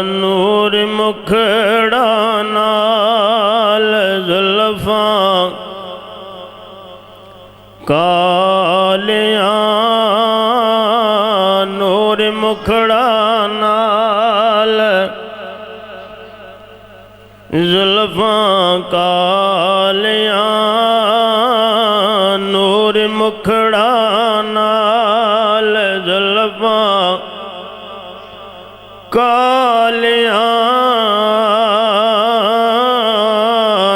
نور مکھڑا نال زلفاں کالیاں، نور مکھڑا نال زلفاں کالیاں، نور مکھڑا نال زلفاں کالیاں،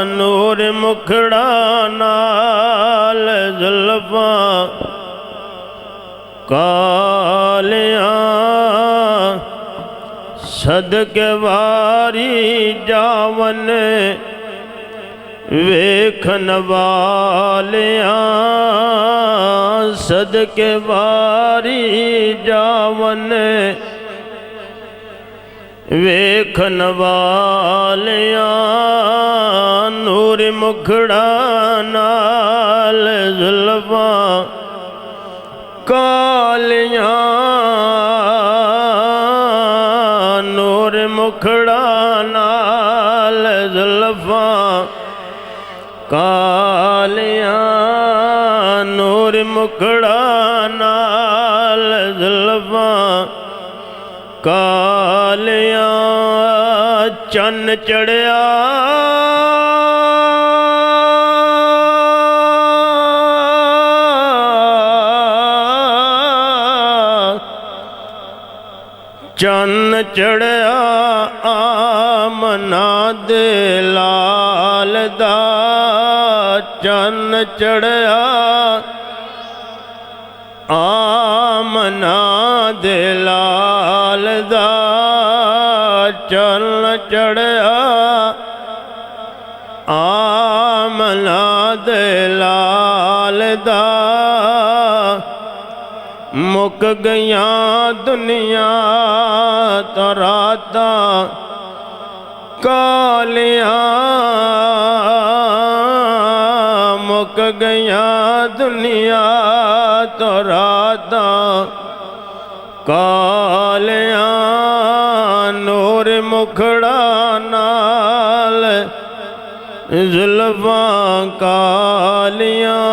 نور مکھڑا نال زلفاں کالیاں، صدقے واری جاون ویکھن والیاں، صدقے واری جاون ویکھن والیاں، نور مکھڑا نال زلفاں کالیاں، نور مکھڑا نال زلفاں کالیاں، نور مکھڑا نال زلفاں کالیاں، چن چڑھیا چن چڑھیا آمنہ دے لال دا، چن چڑھیا آمنہ دے لال دا، چن چڑھیا آمنہ دے لال دا، مک گیاں دنیا تو راتاں کالیاں، مک گیاں دنیا تو راتاں کالیاں، نور مکھڑا نال زلفاں کالیاں،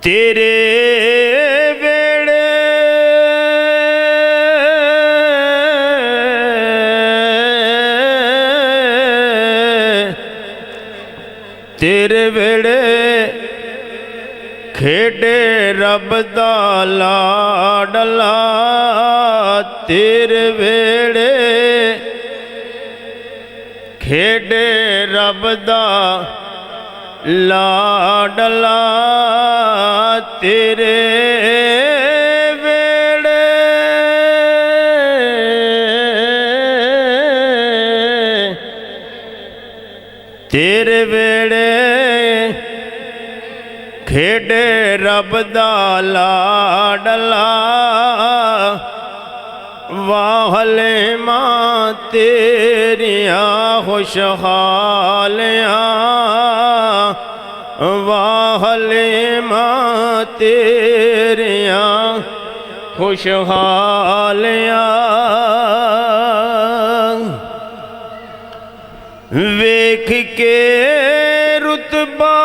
تیرے ویڑے تیرے ویڑے کھیڈے رب دا لاڈلا، تیرے ویڑے کھیڈے رب دا لاڈلا، تیرے ویڑے تیرے ویڑے کھیڈے رب دا لاڈلا، واہلے ماں تیریاں خوشحالیاں، واہلے ماں تیریاں خوشحالیاں، ویکھ کے رتبہ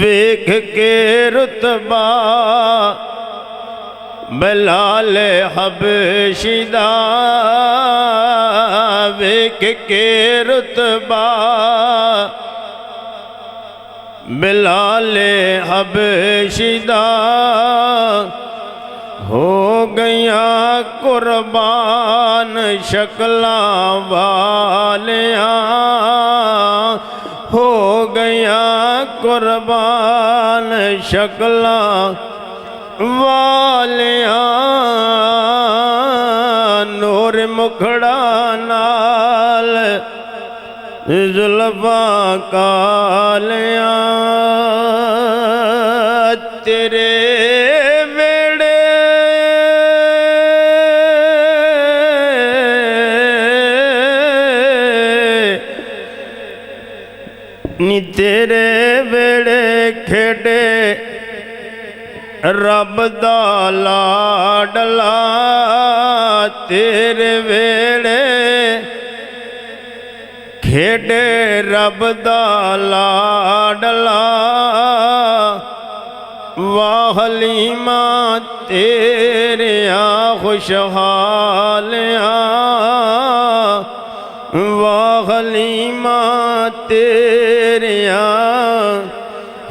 ویکھ کے رتبہ بلال حبشی دا، ویکھ کے رتبہ بلال حبشی دا، ہو گیاں قربان شکلاں والیاں، ہو گیاں قربان شکلاں والیاں، نور مکھڑا نال زلفاں کالیاں، تیرے ویڑے ਨੀ ਤੇਰੇ ਵੇੜੇ ਖੇਡੇ ਰੱਬ ਦਾ ਲਾਡਲਾ, ਤੇਰੇ ਵੇੜੇ ਖੇਡੇ ਰੱਬ ਦਾ ਲਾਡਲਾ। ਵਾਹ ਹਲੀਮਾ ਤੇਰਿਆਂ ਖੁਸ਼ਹਾਲਿਆਂ, ਵਾਹ ਹਲੀਮਾ ਤੇਰਿਆਂ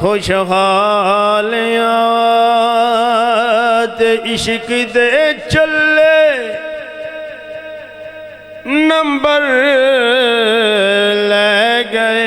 ਖੁਸ਼ਹਾਲਿਆਂ। ਤੇ ਇਸ਼ਕ ਦੇ ਚੱਲੇ ਨੰਬਰ ਲੈ ਗਏ,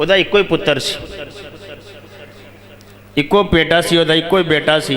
ਉਹਦਾ ਇੱਕੋ ਹੀ ਪੁੱਤਰ ਸੀ, ਇੱਕੋ ਬੇਟਾ ਸੀ, ਉਹਦਾ ਇੱਕੋ ਹੀ ਬੇਟਾ ਸੀ।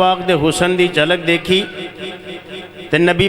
ਪਾਕ ਦੇ ਹੁਸਨ ਦੀ ਝਲਕ ਦੇਖੀ ਤੇ ਨਬੀ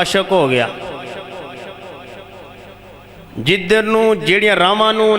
ਆਸ਼ਿਕ ਹੋ ਗਿਆ। ਜਿੱਧਰ ਨੂੰ ਜਿਹੜੀਆਂ ਰਾਵਾਂ ਨੂੰ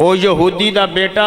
ਉਹ ਯਹੂਦੀ ਦਾ ਬੇਟਾ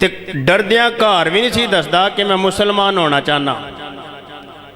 ਤੇ ਡਰਦਿਆਂ ਘਰ ਵੀ ਨਹੀਂ ਸੀ ਦੱਸਦਾ ਕਿ ਮੈਂ ਮੁਸਲਮਾਨ ਹੋਣਾ ਚਾਹਨਾ।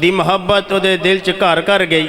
ਦੀ ਮੁਹੱਬਤ ਉਹਦੇ ਦਿਲ 'ਚ ਘਰ ਕਰ ਗਈ।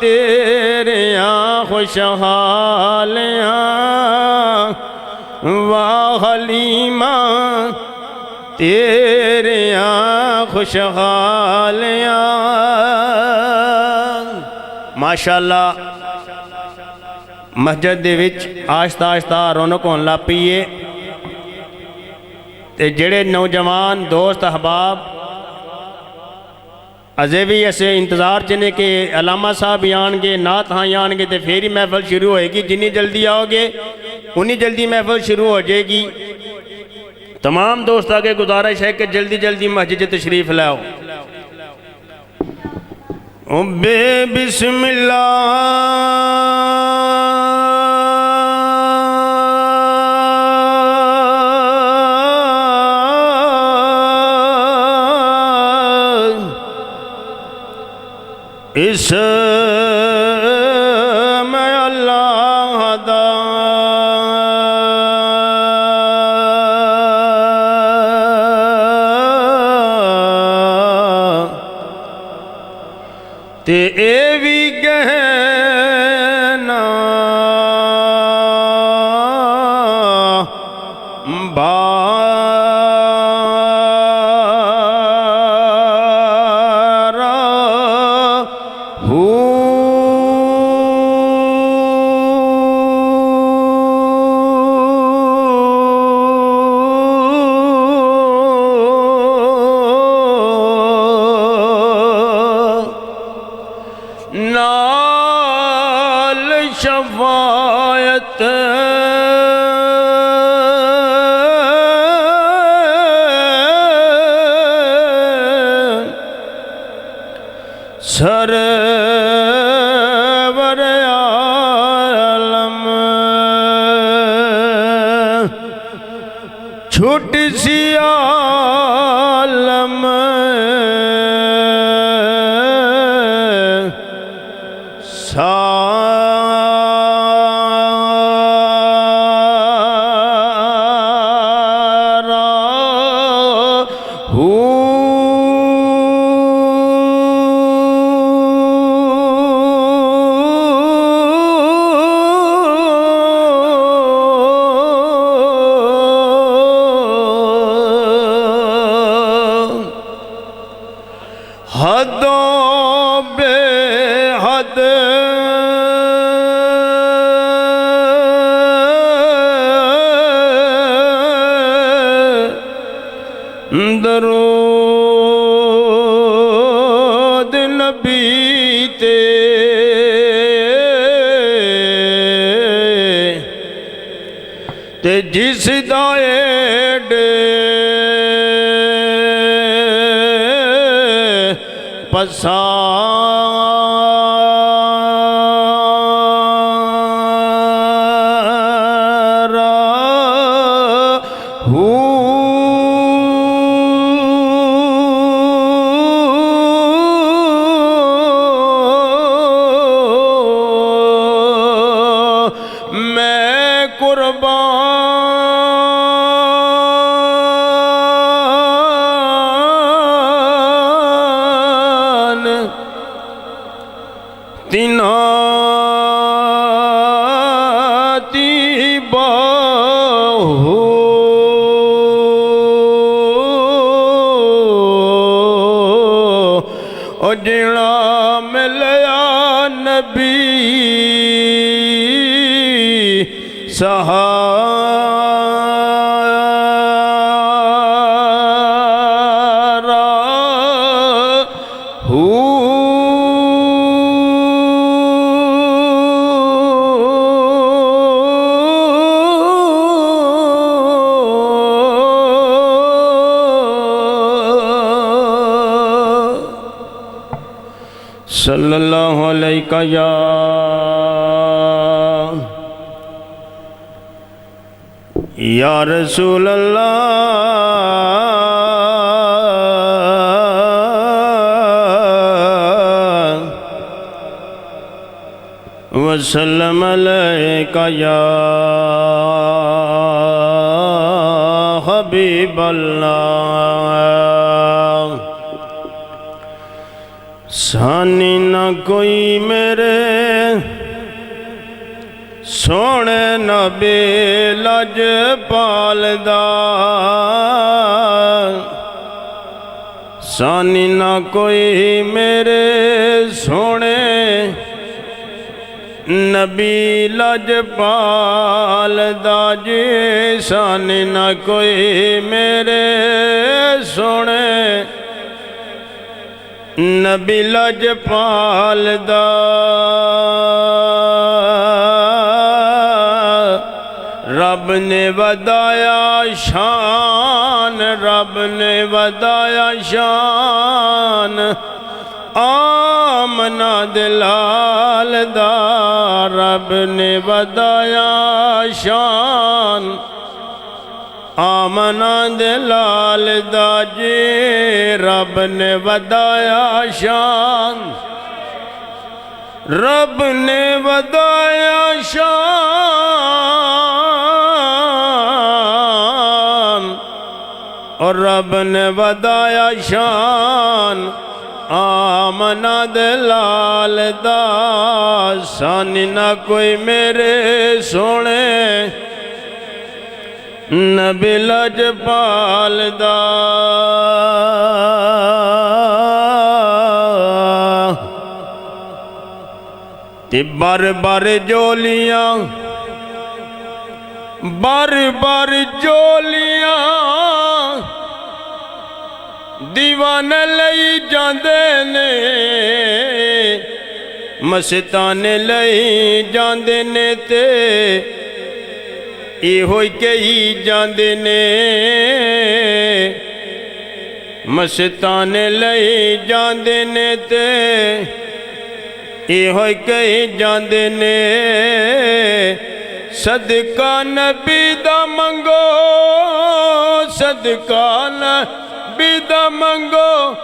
تیریاں خوشحالیاں واہ حلیمہ تیریاں خوشحالیاں ماشاءاللہ مسجد دے وچ آہستہ آہستہ رونق ہون لگ پئی ہے تے جڑے نوجوان دوست احباب ازے بھی ایسے انتظار چنے کہ علامہ صاحب آن گے نعت ہاں آن گے تے پھر ہی محفل شروع ہوئے گی جنی جلدی آؤ گے انی جلدی محفل شروع ہو جائے گی تمام دوست آگے گزارش ہے کہ جلدی جلدی مسجد تشریف لاؤ بے بسم اللہ اسم اللہ دا تے اے وی گہنا بارا ہو نال شفاعت سرور عالم چھٹ سی عالم سارا ہو حدوں بے حد درود نبی تے جس دائے پسارا ہو میں قربان تیناتی باہو او جڑا ملیا نبی سہارا ہو صلی اللہ علیہ یا رسول اللہ وسلم علیہ یا حبیب اللہ سانی نہ کوئی میرے سونے نبی لجپال دا سانی نہ کوئی میرے سونے نبی لجپال دا جی سانی نہ کوئی میرے سونے نبی لجپال دا رب نے ودایا شان رب نے ودایا شان آمنہ دلال دا رب نے ودایا شان آمنہ دلال دا جی رب نے ودایا شان رب نے ودایا شان اور رب نے ودایا شان آمنہ دلال دا سانی نہ کوئی میرے سونے نبی لجپال دا تے بار بار جولیاں بار بار جولیاں دیوانے لئی جاندے نے مستانے لئی جاندے نے تے یہ ہوئی کئی جاندے نے مستانے لئی جاندے نے تے یہ ہوئی کئی جاندے نے صدقہ نبی دا منگو صدقہ نبی دا منگو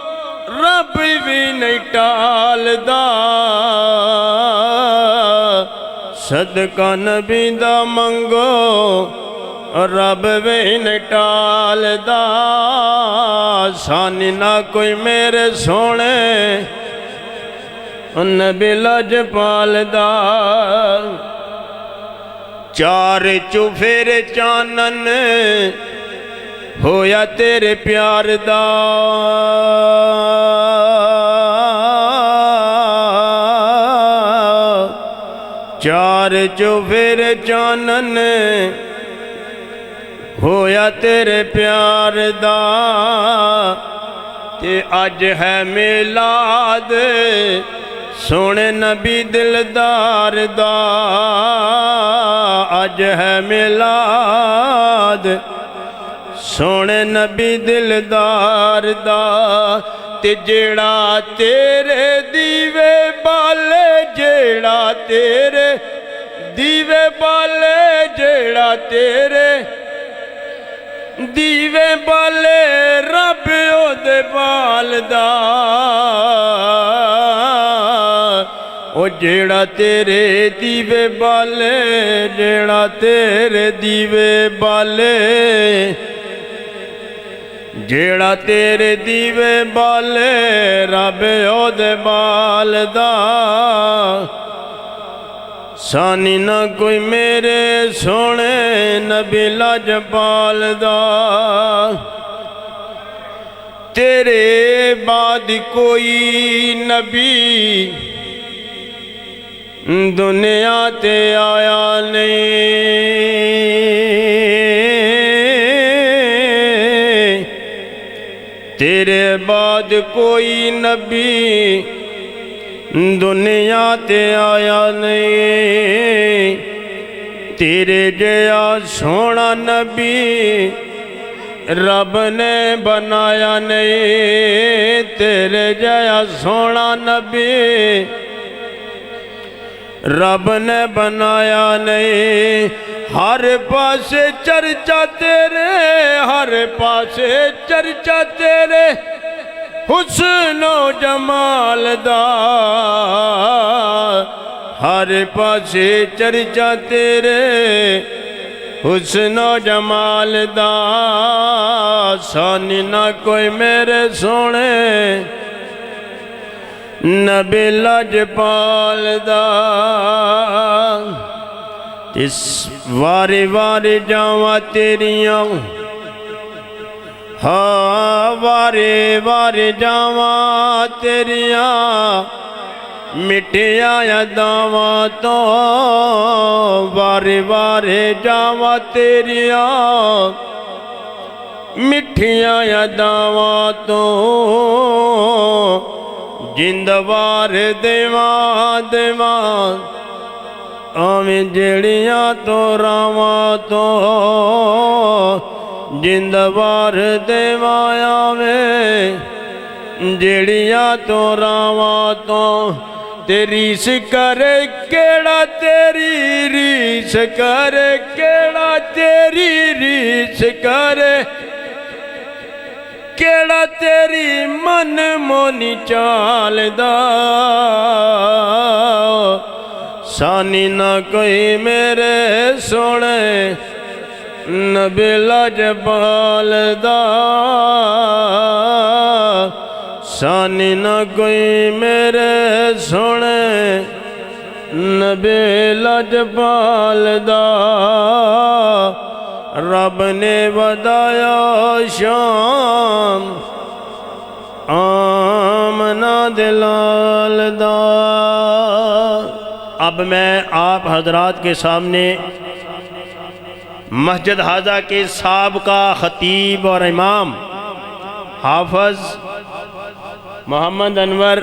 رب بھی نہیں ٹال دا صدقہ نبی دا منگو رب بھی نہیں ٹال دا سانی نہ کوئی میرے سونے نبی لجپال دا چار چوفیرے چانن ہویا تیرے پیار دا چار چوفیرے چانن ہویا تیرے پیار دا تے اج ہے میلاد سونے نبی دلدار دا اج ہے میلاد سونے نبی دلدار دا تے جیڑا تیرے دیوے بالے جیڑا تیرے دیوے بالے جیڑا تیرے دیوے بالے رب او دے بال دا او جیڑا تیرے دیوے بالے جیڑا تیرے دیوے بالے جیڑا تیرے دیوے بالے رب او دے بال دا سانی نہ کوئی میرے سونے نبی لجپال دا تیرے بعد کوئی نبی دنیا تے آیا نہیں تیرے بعد کوئی نبی دنیا تے آیا نہیں تیرے جیا سونا نبی رب نے بنایا نہیں تیرے جیا سونا نبی رب نے بنایا نہیں ہر پاسے چرچا تیرے ہر پاسے چرچا تیرے حسن و جمال دا ہر پاسے چرچا تیرے حسن و جمال دا سانی نہ کوئی میرے سونے نبی لجپال دا اس واری واری جاواں تیریاں ہاں واری واری جاواں تیریاں مٹھیاں یاداواں تو واری واری جاواں تیریاں مٹھیاں یاداواں تو جندوار دیواں دیواں آویں جڑیاں تو راواں تو جندوار دیواں آویں جڑیاں تو راواں تو تیری سکرے کیڑا تیری ریس کرے کیڑا تیری ریس کرے کیڑا تیری من مونی چال دا سانی نہ کوئی میرے سونے نبی لجپال دا سانی نہ کوئی میرے سونے نبی لجپال دا رب نے ودایا شام آمنہ دلال دا۔ اب میں آپ حضرات کے سامنے مسجد حاضہ کے سابقہ خطیب اور امام حافظ محمد انور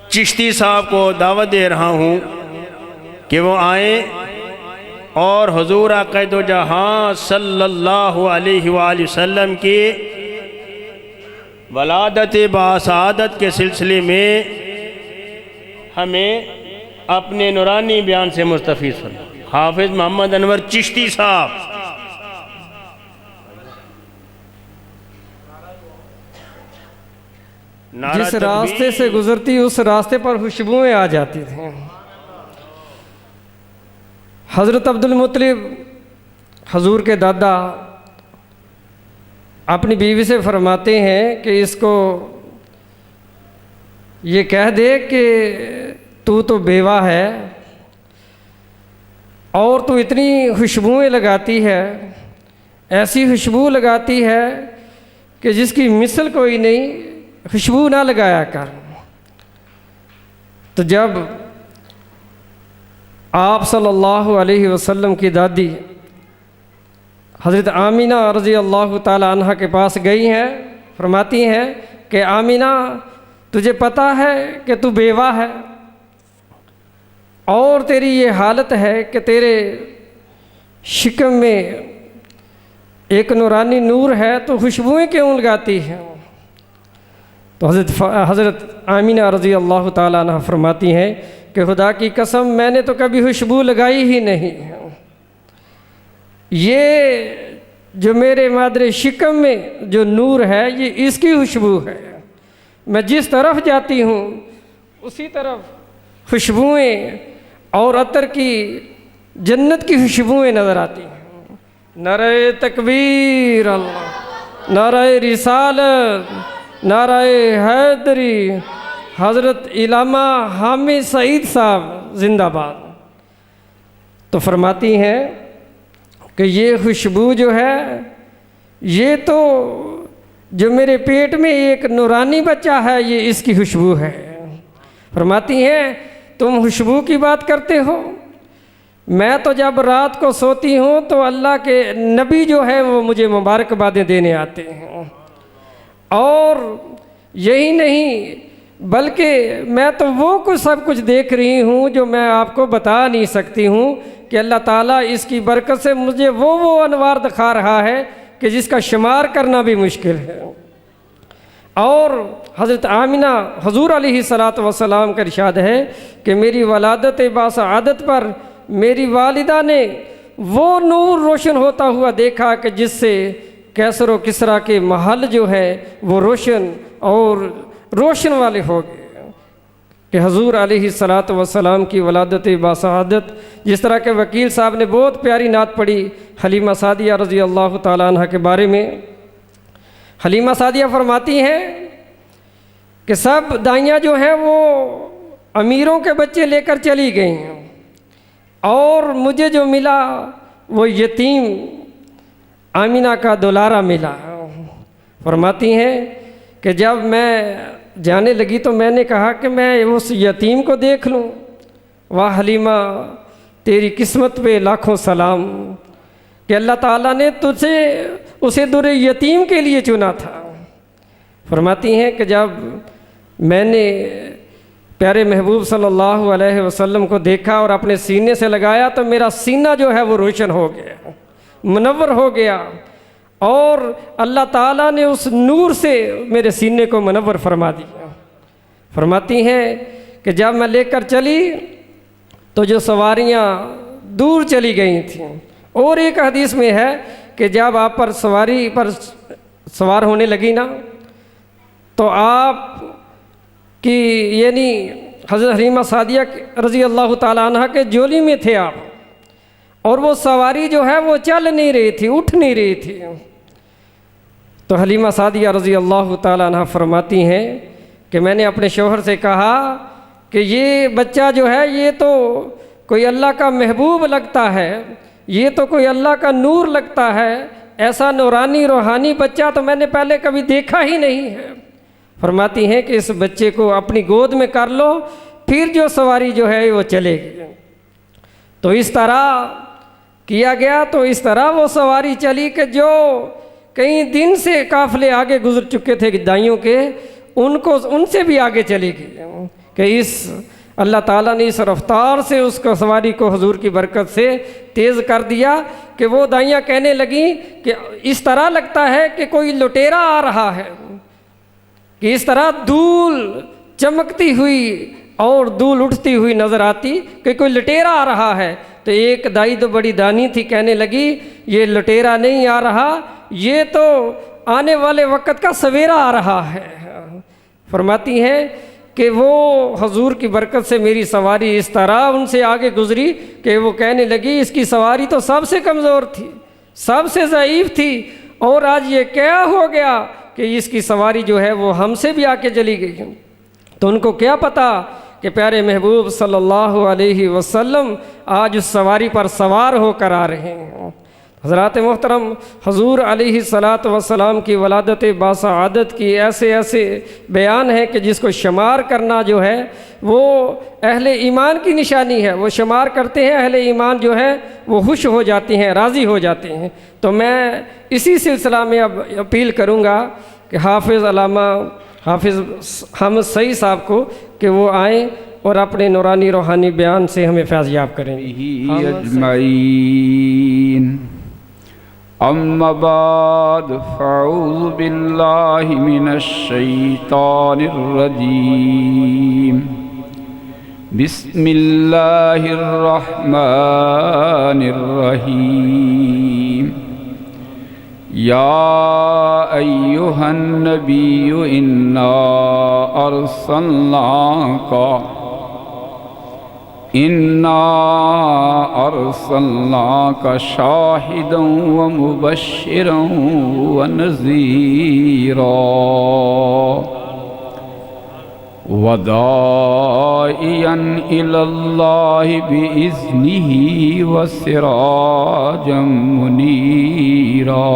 چشتی صاحب کو دعوت دے رہا ہوں کہ وہ آئیں اور حضور عقید و جہاں صلی اللہ علیہ وآلہ وسلم کی ولادت باسعادت کے سلسلے میں ہمیں اپنے نورانی بیان سے مستفیض فرمائیں۔ حافظ محمد انور چشتی صاحب۔ جس راستے سے گزرتی اس راستے پر خوشبوئیں آ جاتی تھیں۔ حضرت عبدالمطلب حضور کے دادا اپنی بیوی سے فرماتے ہیں کہ اس کو یہ کہہ دے کہ تو بیوہ ہے اور تو اتنی خوشبوئیں لگاتی ہے، ایسی خوشبو لگاتی ہے کہ جس کی مثل کوئی نہیں، خوشبو نہ لگایا کر۔ تو جب آپ صلی اللہ علیہ وسلم کی دادی حضرت آمینہ رضی اللہ تعالی عنہ کے پاس گئی ہیں، فرماتی ہیں کہ آمینہ تجھے پتہ ہے کہ تو بیوہ ہے اور تیری یہ حالت ہے کہ تیرے شکم میں ایک نورانی نور ہے، تو خوشبوئیں کیوں لگاتی ہے؟ تو حضرت آمینہ رضی اللہ تعالیٰ عنہ فرماتی ہیں کہ خدا کی قسم میں نے تو کبھی خوشبو لگائی ہی نہیں، یہ جو میرے مادر شکم میں جو نور ہے یہ اس کی خوشبو ہے، میں جس طرف جاتی ہوں اسی طرف خوشبوئیں اور عطر کی جنت کی خوشبوئیں نظر آتی ہیں۔ نعرہ تکبیر اللہ، نعرہ رسالت، نعرہ حیدری، حضرت علامہ حامد سعید صاحب زندہ باد۔ تو فرماتی ہیں کہ یہ خوشبو جو ہے یہ تو جو میرے پیٹ میں ایک نورانی بچہ ہے یہ اس کی خوشبو ہے۔ فرماتی ہیں تم خوشبو کی بات کرتے ہو، میں تو جب رات کو سوتی ہوں تو اللہ کے نبی جو ہے وہ مجھے مبارکبادیں دینے آتے ہیں، اور یہی نہیں بلکہ میں تو وہ سب کچھ دیکھ رہی ہوں جو میں آپ کو بتا نہیں سکتی ہوں کہ اللہ تعالیٰ اس کی برکت سے مجھے وہ انوار دکھا رہا ہے کہ جس کا شمار کرنا بھی مشکل ہے۔ اور حضرت آمینہ حضور علیہ السلام کا ارشاد ہے کہ میری ولادت باسعادت پر میری والدہ نے وہ نور روشن ہوتا ہوا دیکھا کہ جس سے کیسر و کسریٰ کے محل جو ہے وہ روشن اور روشن والے ہو گئے، کہ حضور علیہ السلام کی ولادت باسعادت، جس طرح کہ وکیل صاحب نے بہت پیاری نعت پڑھی حلیمہ سعدیہ رضی اللہ تعالیٰ عنہ کے بارے میں۔ حلیمہ سعدیہ فرماتی ہیں کہ سب دائیاں جو ہیں وہ امیروں کے بچے لے کر چلی گئیں اور مجھے جو ملا وہ یتیم آمینہ کا دولارہ ملا۔ فرماتی ہیں کہ جب میں جانے لگی تو میں نے کہا کہ میں اس یتیم کو دیکھ لوں۔ واہ حلیمہ تیری قسمت پہ لاکھوں سلام کہ اللہ تعالیٰ نے تجھے اسے در یتیم کے لیے چنا تھا۔ فرماتی ہیں کہ جب میں نے پیارے محبوب صلی اللہ علیہ وسلم کو دیکھا اور اپنے سینے سے لگایا تو میرا سینہ جو ہے وہ روشن ہو گیا، منور ہو گیا، اور اللہ تعالیٰ نے اس نور سے میرے سینے کو منور فرما دیا۔ فرماتی ہیں کہ جب میں لے کر چلی تو جو سواریاں دور چلی گئی تھیں، اور ایک حدیث میں ہے کہ جب آپ پر سواری پر سوار ہونے لگی نا تو آپ کی یعنی حضرت حلیمہ سعدیہ رضی اللہ تعالیٰ عنہ کے جولی میں تھے آپ، اور وہ سواری جو ہے وہ چل نہیں رہی تھی، اٹھ نہیں رہی تھی۔ تو حلیمہ سعدیہ رضی اللہ تعالیٰ عنہ فرماتی ہیں کہ میں نے اپنے شوہر سے کہا کہ یہ بچہ جو ہے یہ تو کوئی اللہ کا محبوب لگتا ہے، یہ تو کوئی اللہ کا نور لگتا ہے، ایسا نورانی روحانی بچہ تو میں نے پہلے کبھی دیکھا ہی نہیں ہے۔ فرماتی ہیں کہ اس بچے کو اپنی گود میں کر لو، پھر جو سواری جو ہے وہ چلے گی۔ تو اس طرح کیا گیا، تو اس طرح وہ سواری چلی کہ جو کئی دن سے قافلے آگے گزر چکے تھے دائیوں کے، ان سے بھی آگے چلی گئی کہ اس اللہ تعالیٰ نے اس رفتار سے اس کو سواری کو حضور کی برکت سے تیز کر دیا کہ وہ دائیاں کہنے لگیں کہ اس طرح لگتا ہے کہ کوئی لٹیرا آ رہا ہے، کہ اس طرح دھول چمکتی ہوئی اور دھول اٹھتی ہوئی نظر آتی کہ کوئی لٹیرا آ رہا ہے۔ تو ایک دائی تو بڑی دانی تھی، کہنے لگی یہ لٹیرا نہیں آ رہا، یہ تو آنے والے وقت کا سویرا آ رہا ہے۔ فرماتی ہیں کہ وہ حضور کی برکت سے میری سواری اس طرح ان سے آگے گزری کہ وہ کہنے لگی اس کی سواری تو سب سے کمزور تھی، سب سے ضعیف تھی، اور آج یہ کیا ہو گیا کہ اس کی سواری جو ہے وہ ہم سے بھی آگے چلی گئی۔ تو ان کو کیا پتا کہ پیارے محبوب صلی اللہ علیہ وسلم آج اس سواری پر سوار ہو کر آ رہے ہیں۔ حضرات محترم، حضور علیہ الصلاۃ والسلام کی ولادت باسعادت کی ایسے ایسے بیان ہیں کہ جس کو شمار کرنا جو ہے وہ اہل ایمان کی نشانی ہے، وہ شمار کرتے ہیں، اہل ایمان جو ہے وہ خوش ہو جاتے ہیں، راضی ہو جاتے ہیں۔ تو میں اسی سلسلہ میں اب اپیل کروں گا کہ حافظ علامہ حافظ حامد سعید صاحب کو کہ وہ آئیں اور اپنے نورانی روحانی بیان سے ہمیں فیض یاب کریں۔ اجمعین اما بعد فاعوذ باللہ من الشیطان الرجیم بسم اللہ الرحمن الرحیم یا ایہا النبی انا ارسلناک شاہدا ومبشرا ونذیرا وداعیا الی اللہ بإذنہ وسراجا منیرا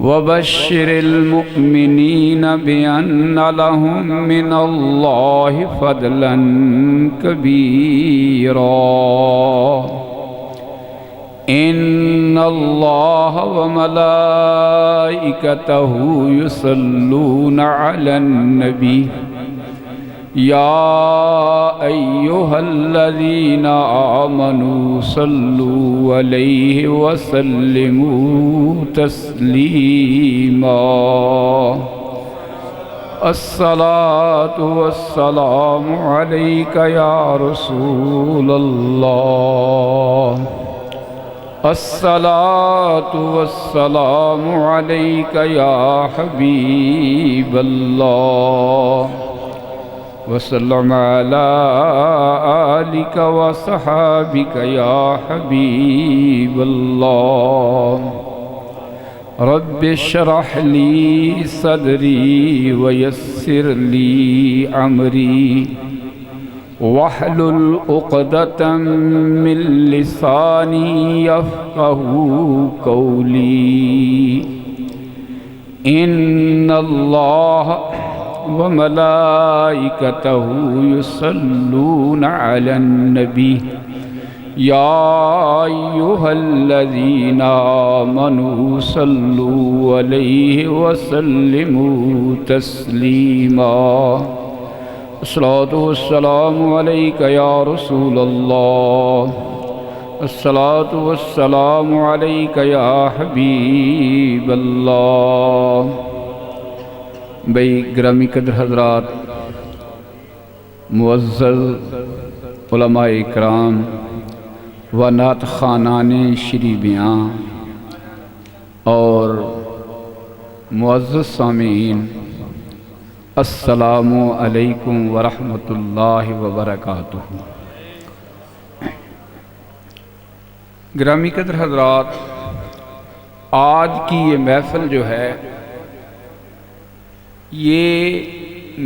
وبشر المؤمنین بأن لهم من اللہ فضلا کبیرا ان اللہ وملائکتہ یصلون علی النبی یا ایہا الذین آمنوا صلوا علیہ وسلموا تسلیما الصلاة والسلام علیک یا رسول اللہ الصلاة والسلام علیک یا حبیب اللہ وسلم علی آلک وصحابک یا حبیب اللہ رب اشرح لي صدري ويسر لي أمري واحلل عقدة من لساني يفقهوا قولي إن الله وملائكته يصلون على النبي يا أيها الذين آمنوا صلوا عليه وسلموا تسليما الصلاة والسلام عليك يا رسول الله الصلاة والسلام عليك يا حبيب اللہ۔ بھئی گرامی قدر حضرات، معزز علماء اکرام و نعت خوانان شری بیاں اور معزز سامعین، السلام علیکم ورحمۃ اللہ وبرکاتہ۔ گرامی قدر حضرات، آج کی یہ محفل جو ہے یہ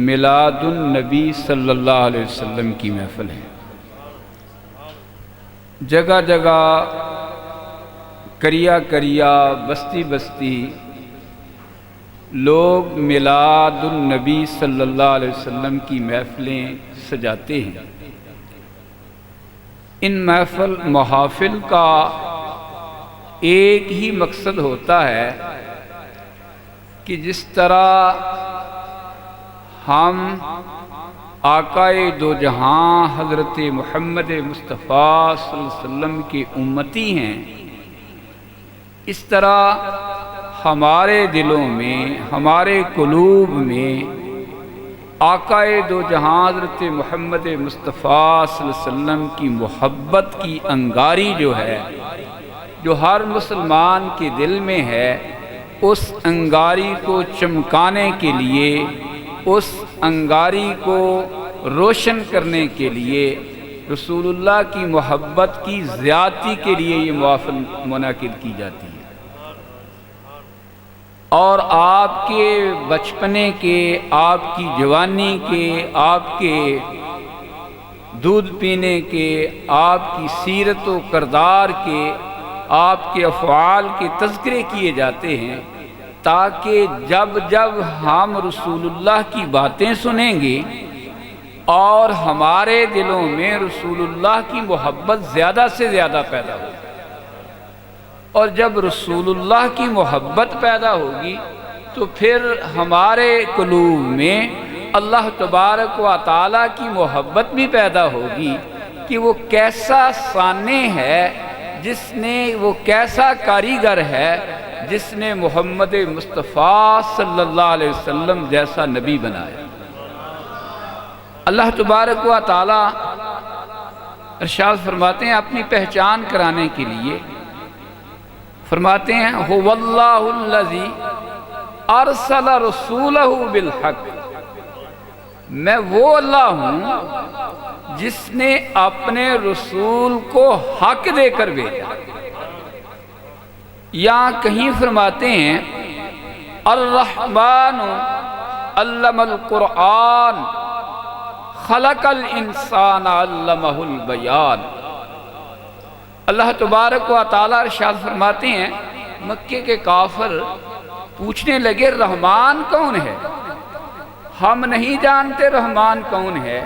میلاد النبی صلی اللہ علیہ وسلم کی محفل ہے۔ جگہ جگہ، کریا کریا، بستی بستی لوگ میلاد النبی صلی اللہ علیہ وسلم کی محفلیں سجاتے ہیں۔ ان محافل کا ایک ہی مقصد ہوتا ہے کہ جس طرح ہم آقائے دو جہاں حضرت محمد مصطفیٰ صلی اللہ علیہ وسلم کے امتی ہیں، اس طرح ہمارے دلوں میں، ہمارے قلوب میں آقائے دو جہاں حضرت محمد مصطفیٰ صلی اللہ علیہ وسلم کی محبت کی انگاری جو ہے، جو ہر مسلمان کے دل میں ہے، اس انگاری کو چمکانے کے لیے، اس انگاری کو روشن کرنے کے لیے، رسول اللہ کی محبت کی زیادتی کے لیے یہ محفل منعقد کی جاتی ہے۔ اور آپ کے بچپنے کے، آپ کی جوانی کے، آپ کے دودھ پینے کے، آپ کی سیرت و کردار کے، آپ کے افعال کے تذکرے کیے جاتے ہیں، تاکہ جب جب ہم رسول اللہ کی باتیں سنیں گے اور ہمارے دلوں میں رسول اللہ کی محبت زیادہ سے زیادہ پیدا ہوگی، اور جب رسول اللہ کی محبت پیدا ہوگی تو پھر ہمارے قلوب میں اللہ تبارک و تعالیٰ کی محبت بھی پیدا ہوگی کہ وہ کیسا صانع ہے، وہ کیسا کاریگر ہے جس نے محمد مصطفیٰ صلی اللہ علیہ وسلم جیسا نبی بنایا۔ اللہ تبارک و تعالیٰ ارشاد فرماتے ہیں اپنی پہچان کرانے کے لیے، فرماتے ہیں هو اللہ الذی ارسل رسولہ بالحق، میں وہ اللہ ہوں جس نے اپنے رسول کو حق دے کر بھیجا۔ یا کہیں فرماتے ہیں الرحمن علم القرآن خلق الانسان علمہ البیان۔ اللہ تبارک و تعالیٰ ارشاد فرماتے ہیں مکے کے کافر پوچھنے لگے رحمان کون ہے؟ ہم نہیں جانتے رحمان کون ہے،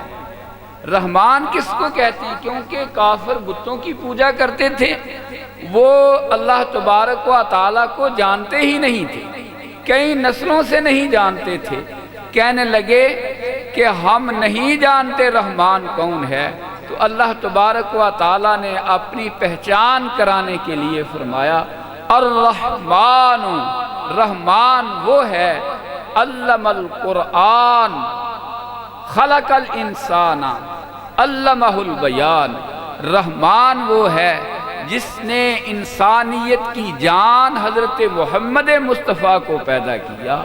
رحمان کس کو کہتے ہیں؟ کیونکہ کافر بتوں کی پوجا کرتے تھے، وہ اللہ تبارک و تعالیٰ کو جانتے ہی نہیں تھے، کئی نسلوں سے نہیں جانتے تھے۔ کہنے لگے کہ ہم نہیں جانتے رحمان کون ہے، تو اللہ تبارک و تعالیٰ نے اپنی پہچان کرانے کے لیے فرمایا الرحمن، رحمان وہ ہے علم القرآن خلق الانسان علمہ البیان، رحمان وہ ہے جس نے انسانیت کی جان حضرت محمد مصطفیٰ کو پیدا کیا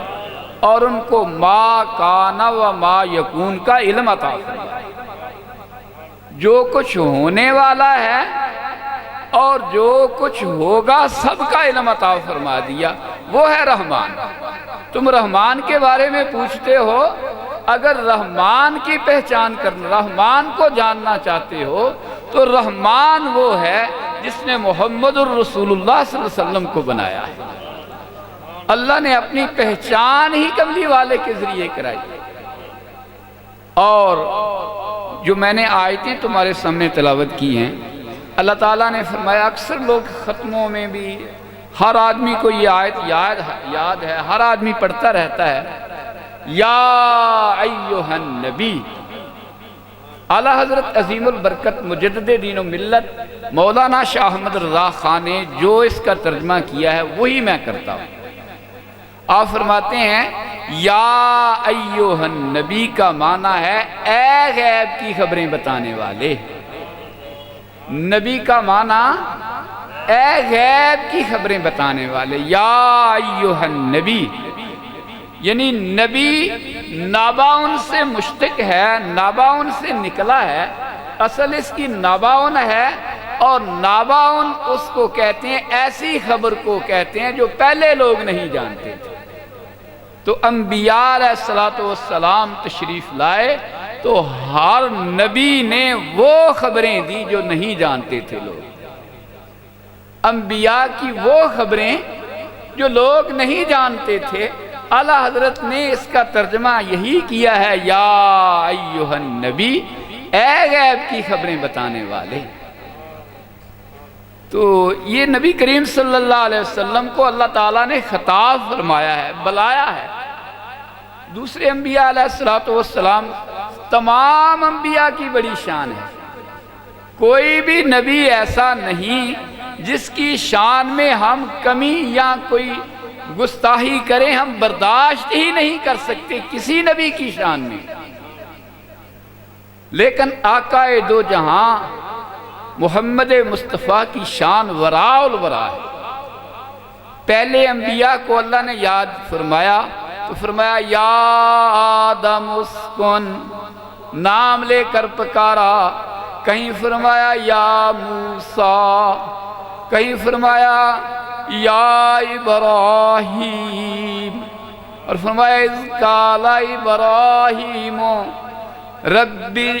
اور ان کو ما کان و ما یکون کا علم عطا فرمایا۔ جو کچھ ہونے والا ہے اور جو کچھ ہوگا سب کا علم عطا فرما دیا۔ وہ ہے رحمان۔ تم رحمان کے بارے میں پوچھتے ہو، اگر رحمان کی پہچان کرنا، رحمان کو جاننا چاہتے ہو تو رحمان وہ ہے جس نے محمد الرسول اللہ صلی اللہ علیہ وسلم کو بنایا ہے۔ اللہ نے اپنی پہچان ہی کملی والے کے ذریعے کرائی۔ اور جو میں نے آیتیں تمہارے سامنے تلاوت کی ہیں، اللہ تعالیٰ نے فرمایا، اکثر لوگ ختموں میں بھی ہر آدمی کو یہ آیت یاد ہے، ہر آدمی پڑھتا رہتا ہے، یا ایھا النبی۔ اعلیٰ حضرت عظیم البرکت مجدد دین و ملت مولانا شاہ احمد رضا خان نے جو اس کا ترجمہ کیا ہے وہی میں کرتا ہوں۔ آپ فرماتے ہیں یا ایھا النبی کا معنی ہے اے غیب کی خبریں بتانے والے۔ نبی کا معنی اے غیب کی خبریں بتانے والے، یا ایھا النبی، یعنی نبی ناباون سے مشتق ہے، ناباون سے نکلا ہے، اصل اس کی ناباون ہے، اور ناباون اس کو کہتے ہیں، ایسی خبر کو کہتے ہیں جو پہلے لوگ نہیں جانتے تھے۔ تو انبیاء علیہ السلام تشریف لائے تو ہر نبی نے وہ خبریں دی جو نہیں جانتے تھے لوگ، انبیاء کی وہ خبریں جو لوگ نہیں جانتے تھے۔ اعلیٰ حضرت نے اس کا ترجمہ یہی کیا ہے، یا ایھا النبی، اے غیب کی خبریں بتانے والے۔ تو یہ نبی کریم صلی اللہ علیہ وسلم کو اللہ تعالیٰ نے خطاب فرمایا ہے، بلایا ہے۔ دوسرے انبیاء علیہ السلام، تمام انبیاء کی بڑی شان ہے، کوئی بھی نبی ایسا نہیں جس کی شان میں ہم کمی یا کوئی گستاخی کریں، ہم برداشت ہی نہیں کر سکتے کسی نبی کی شان میں۔ لیکن آقا دو جہاں محمد مصطفیٰ کی شان وراء الورا ہے۔ پہلے انبیاء کو اللہ نے یاد فرمایا تو فرمایا یا آدم اسکن، نام لے کر پکارا، کہیں فرمایا یا موسیٰ، کہیں فرمایا یا ابراہیم، اور فرمایا اذ قال ابراہیم ربی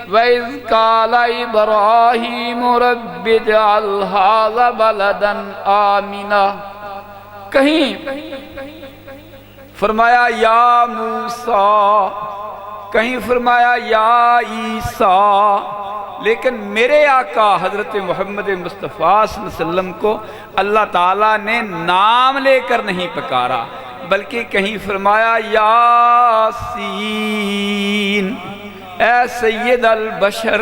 وَإِذْ قَالَ إِبْرَاهِيمُ رَبِّ اجْعَلْ هَٰذَا بَلَدًا آمِنًا، کہیں فرمایا یا موسیٰ، کہیں فرمایا یا عیسیٰ۔ لیکن میرے آقا حضرت محمد مصطفیٰ صلی اللہ علیہ وسلم کو اللہ تعالیٰ نے نام لے کر نہیں پکارا، بلکہ کہیں فرمایا یاسین، اے سید البشر،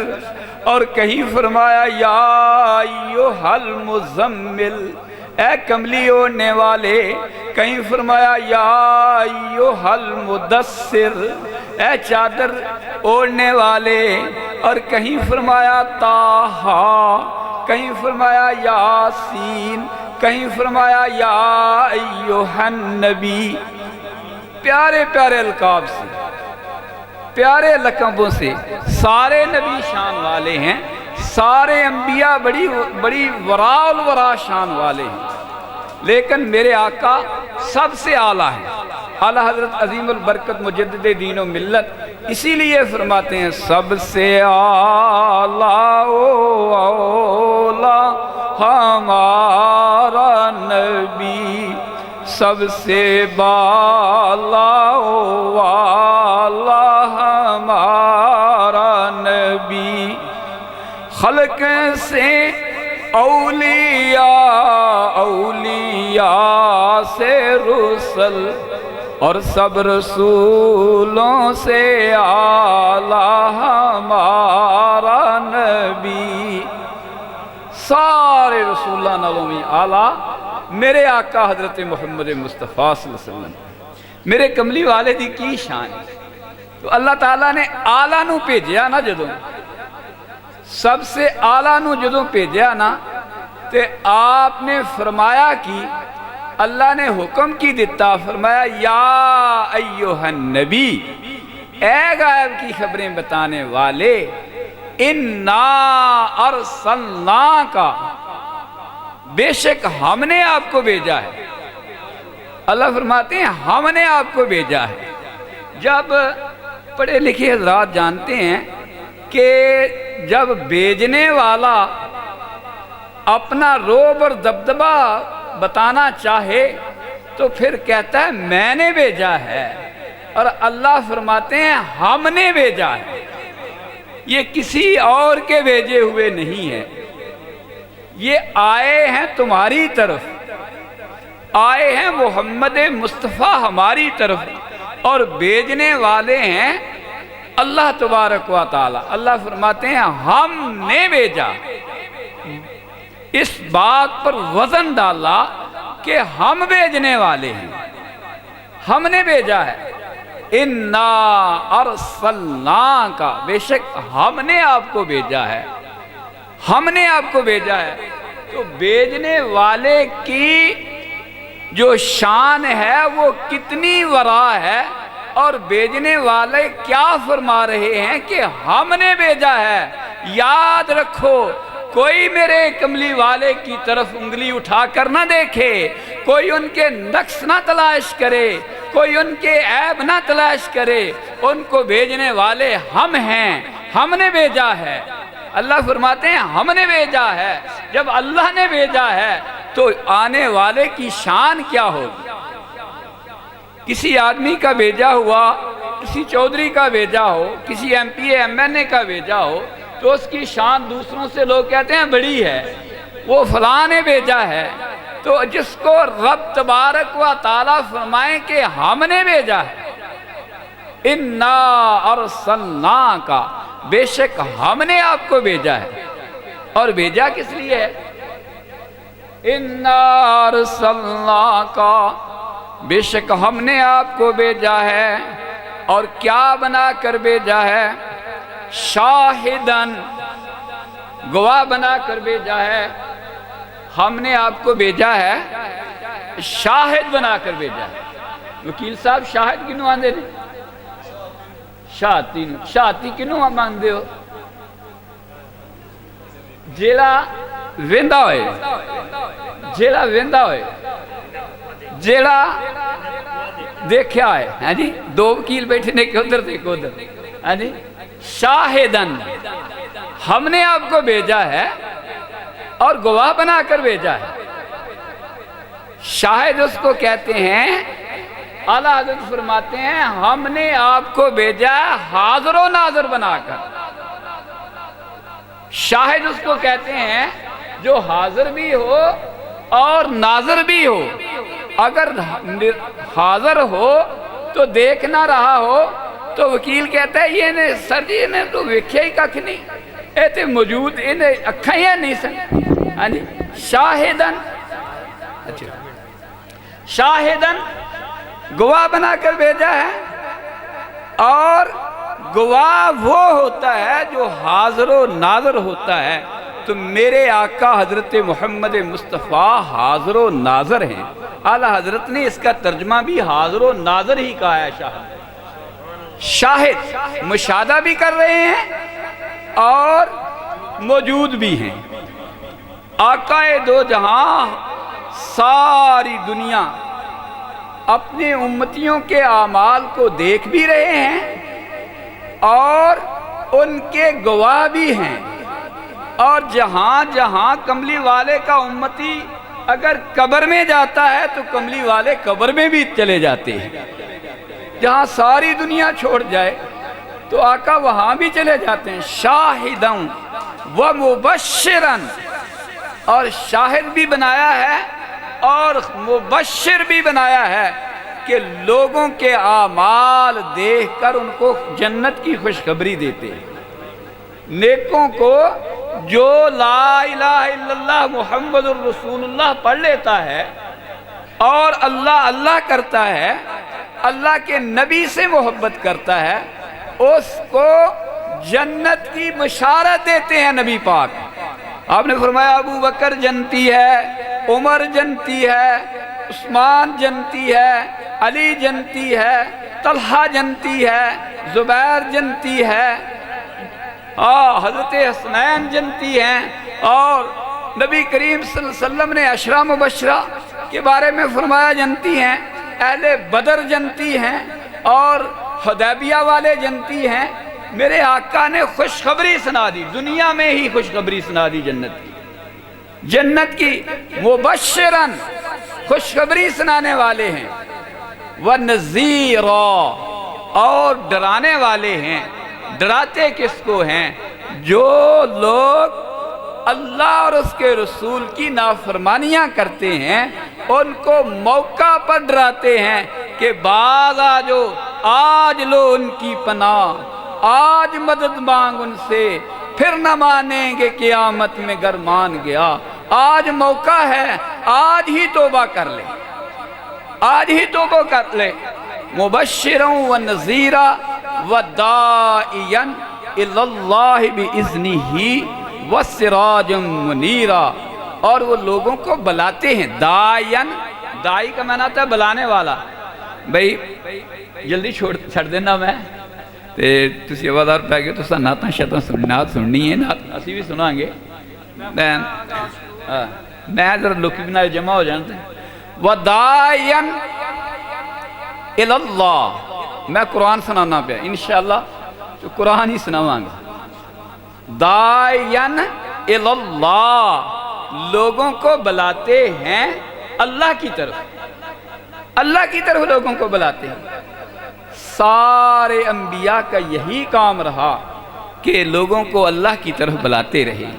اور کہیں فرمایا یا ایھا المزمل، اے کملی اوڑھنے والے، کہیں فرمایا یا ایھا المدثر، اے چادر اوڑھنے والے، اور کہیں فرمایا طٰہٰ، کہیں فرمایا یاسین، کہیں فرمایا یا ایھا النبی۔ پیارے پیارے القاب سے، پیارے لقبوں سے سارے نبی شان والے ہیں، سارے انبیاء بڑی وراء الورا شان والے ہیں، لیکن میرے آقا سب سے اعلیٰ ہیں۔ اعلیٰ حضرت عظیم البرکت مجدد دین و ملت اسی لیے فرماتے ہیں سب سے اعلیٰ اولیٰ ہمارا نبی، سب سے بالا والا ہمارا نبی، خلق سے اولیاء سے رسل، اور سب رسولوں سے اعلیٰ ہمارا نبی۔ سارے رسولوں نالوں میں اعلیٰ میرے آقا حضرت محمد مصطفیٰ صلی اللہ علیہ وسلم، میرے کملی والدی کی شان ہے۔ تو اللہ تعالیٰ نے اعلیٰ نو بھیجیا نا، جدوں سب سے اعلیٰ نو جدوں بھیجیا نا، تے آپ نے فرمایا کہ اللہ نے حکم کی دیتا، فرمایا یا ایھا النبی، اے غیب کی خبریں بتانے والے، انا ارسلناک، بے شک ہم نے آپ کو بھیجا ہے، اللہ فرماتے ہیں ہم نے آپ کو بھیجا ہے۔ جب پڑھے لکھے حضرات جانتے ہیں کہ جب بھیجنے والا اپنا روب اور دبدبہ بتانا چاہے تو پھر کہتا ہے میں نے بھیجا ہے، اور اللہ فرماتے ہیں ہم نے بھیجا ہے، یہ کسی اور کے بھیجے ہوئے نہیں ہے، یہ آئے ہیں تمہاری طرف، آئے ہیں محمد مصطفیٰ ہماری طرف، اور بھیجنے والے ہیں اللہ تبارک و تعالی۔ اللہ فرماتے ہیں ہم نے بھیجا، اس بات پر وزن ڈالا کہ ہم بھیجنے والے ہیں، ہم نے بھیجا ہے۔ اِنَّا أَرْسَلْنَاكَ، بے شک ہم نے آپ کو بھیجا ہے، ہم نے آپ کو بھیجا ہے۔ تو بھیجنے والے کی جو شان ہے وہ کتنی ورا ہے، اور بھیجنے والے کیا فرما رہے ہیں کہ ہم نے بھیجا ہے۔ یاد رکھو، کوئی میرے کملی والے کی طرف انگلی اٹھا کر نہ دیکھے، کوئی ان کے نقص نہ تلاش کرے، کوئی ان کے عیب نہ تلاش کرے، ان کو بھیجنے والے ہم ہیں، ہم نے بھیجا ہے۔ اللہ فرماتے ہیں ہم نے بھیجا ہے۔ جب اللہ نے بھیجا ہے تو آنے والے کی شان کیا ہوگی؟ کسی آدمی کا بھیجا ہوا، کسی چودھری کا بھیجا ہو، کسی ایم پی ایم این اے کا بھیجا ہو، تو اس کی شان دوسروں سے لوگ کہتے ہیں بڑی ہے، وہ فلاں نے بھیجا ہے۔ تو جس کو رب تبارک و تعالیٰ فرمائیں کہ ہم نے بھیجا ہے، اِنَّا أَرْسَلْنَاكَ، بے شک ہم نے آپ کو بھیجا ہے، اور بھیجا کس لیے ہے؟ اِنَّا أَرْسَلْنَاكَ، بے شک ہم نے آپ کو بھیجا ہے، اور کیا بنا کر بھیجا ہے؟ شاہدن، گواہ بنا کر بھیجا ہے۔ ہم نے آپ کو بھیجا ہے، شاہد بنا کر بھیجا ہے۔ وکیل صاحب شاہد کنوں آندے نے؟ شاہدی کنوں آندے ہو؟ جیڑا ویندا ہوئے، جیڑا ویندا ہوئے، جیڑا دیکھیا ہے، ہاں جی، دو وکیل بیٹھے نے کہ ادھر تے ادھر، ہاں جی، شاہدن، ہم نے آپ کو بھیجا ہے اور گواہ بنا کر بھیجا ہے۔ شاہد اس کو کہتے ہیں، اعلیٰ حضرت فرماتے ہیں ہم نے آپ کو بھیجا ہے حاضر و ناظر بنا کر۔ شاہد اس کو کہتے ہیں جو حاضر بھی ہو اور ناظر بھی ہو۔ اگر حاضر ہو تو دیکھ نہ رہا ہو تو وکیل کہتا ہے یہ نے سر جی نے تو ویکھیا ہی ککھ نہیں، اے تے موجود انہیں اکھاں ہی نہیں سن۔ ہاں جی، شاہدن، اچھا، شاہدن گواہ بنا کر بھیجا ہے، اور گواہ وہ ہوتا ہے جو حاضر و ناظر ہوتا ہے۔ تو میرے آقا حضرت محمد مصطفیٰ حاضر و ناظر ہیں۔ اعلیٰ حضرت نے اس کا ترجمہ بھی حاضر و ناظر ہی کہا ہے۔ شاہد مشاہدہ بھی کر رہے ہیں اور موجود بھی ہیں۔ آقا دو جہاں ساری دنیا اپنے امتیوں کے اعمال کو دیکھ بھی رہے ہیں اور ان کے گواہ بھی ہیں، اور جہاں جہاں کملی والے کا امتی اگر قبر میں جاتا ہے تو کملی والے قبر میں بھی چلے جاتے ہیں۔ جہاں ساری دنیا چھوڑ جائے تو آقا وہاں بھی چلے جاتے ہیں۔ شاہدن و مبشرن، اور شاہد بھی بنایا ہے اور مبشر بھی بنایا ہے کہ لوگوں کے اعمال دیکھ کر ان کو جنت کی خوشخبری دیتے ہیں۔ نیکوں کو جو لا الہ الا اللہ محمد الرسول اللہ پڑھ لیتا ہے اور اللہ اللہ کرتا ہے، اللہ کے نبی سے محبت کرتا ہے، اس کو جنت کی بشارت دیتے ہیں نبی پاک۔ آپ نے فرمایا ابو بکر جنتی ہے، عمر جنتی ہے، عثمان جنتی ہے، علی جنتی ہے، طلحہ جنتی ہے، زبیر جنتی ہے، حضرت حسنین جنتی ہیں، اور نبی کریم صلی اللہ علیہ وسلم نے عشرہ مبشرہ کے بارے میں فرمایا جنتی ہیں، اہل بدر جنتی ہیں اور حدیبیہ والے جنتی ہیں۔ میرے آقا نے خوشخبری سنا دی، دنیا میں ہی خوشخبری سنا دی جنت کی مبشرن، خوشخبری سنانے والے ہیں، وَنَذِيرًا، اور ڈرانے والے ہیں۔ ڈراتے کس کو ہیں؟ جو لوگ اللہ اور اس کے رسول کی نافرمانیاں کرتے ہیں، ان کو موقع پر ڈراتے ہیں کہ باز آ جو، آج لو ان کی پناہ، آج مدد مانگ ان سے، پھر نہ مانیں گے قیامت میں گر مان گیا۔ آج موقع ہے، آج ہی توبہ کر لے، آج ہی توبہ کر لے۔ مبشراً ونذیرا وداعیا الی اللہ بإذنہ وسراجا منیرا، اور وہ لوگوں کو بلاتے ہیں۔ دائی کا معنی آتا ہے بلانے والا۔ بھئی جلدی چھڑ دینا میں تے تسی آوازدار پہ گئے تو نعتاں شتاں نعت سننی ہے، نعت اسی بھی سناں گے۔ میں ذرا لوکی بنا جمع ہو جانتے ہیں۔ وداعیا الی اللہ، میں قرآن سنانا پہ انشاءاللہ تو قرآن ہی سناواں گا۔ داعیا الی اللہ، لوگوں کو بلاتے ہیں اللہ کی طرف، اللہ کی طرف لوگوں کو بلاتے ہیں۔ سارے انبیاء کا یہی کام رہا کہ لوگوں کو اللہ کی طرف بلاتے رہے،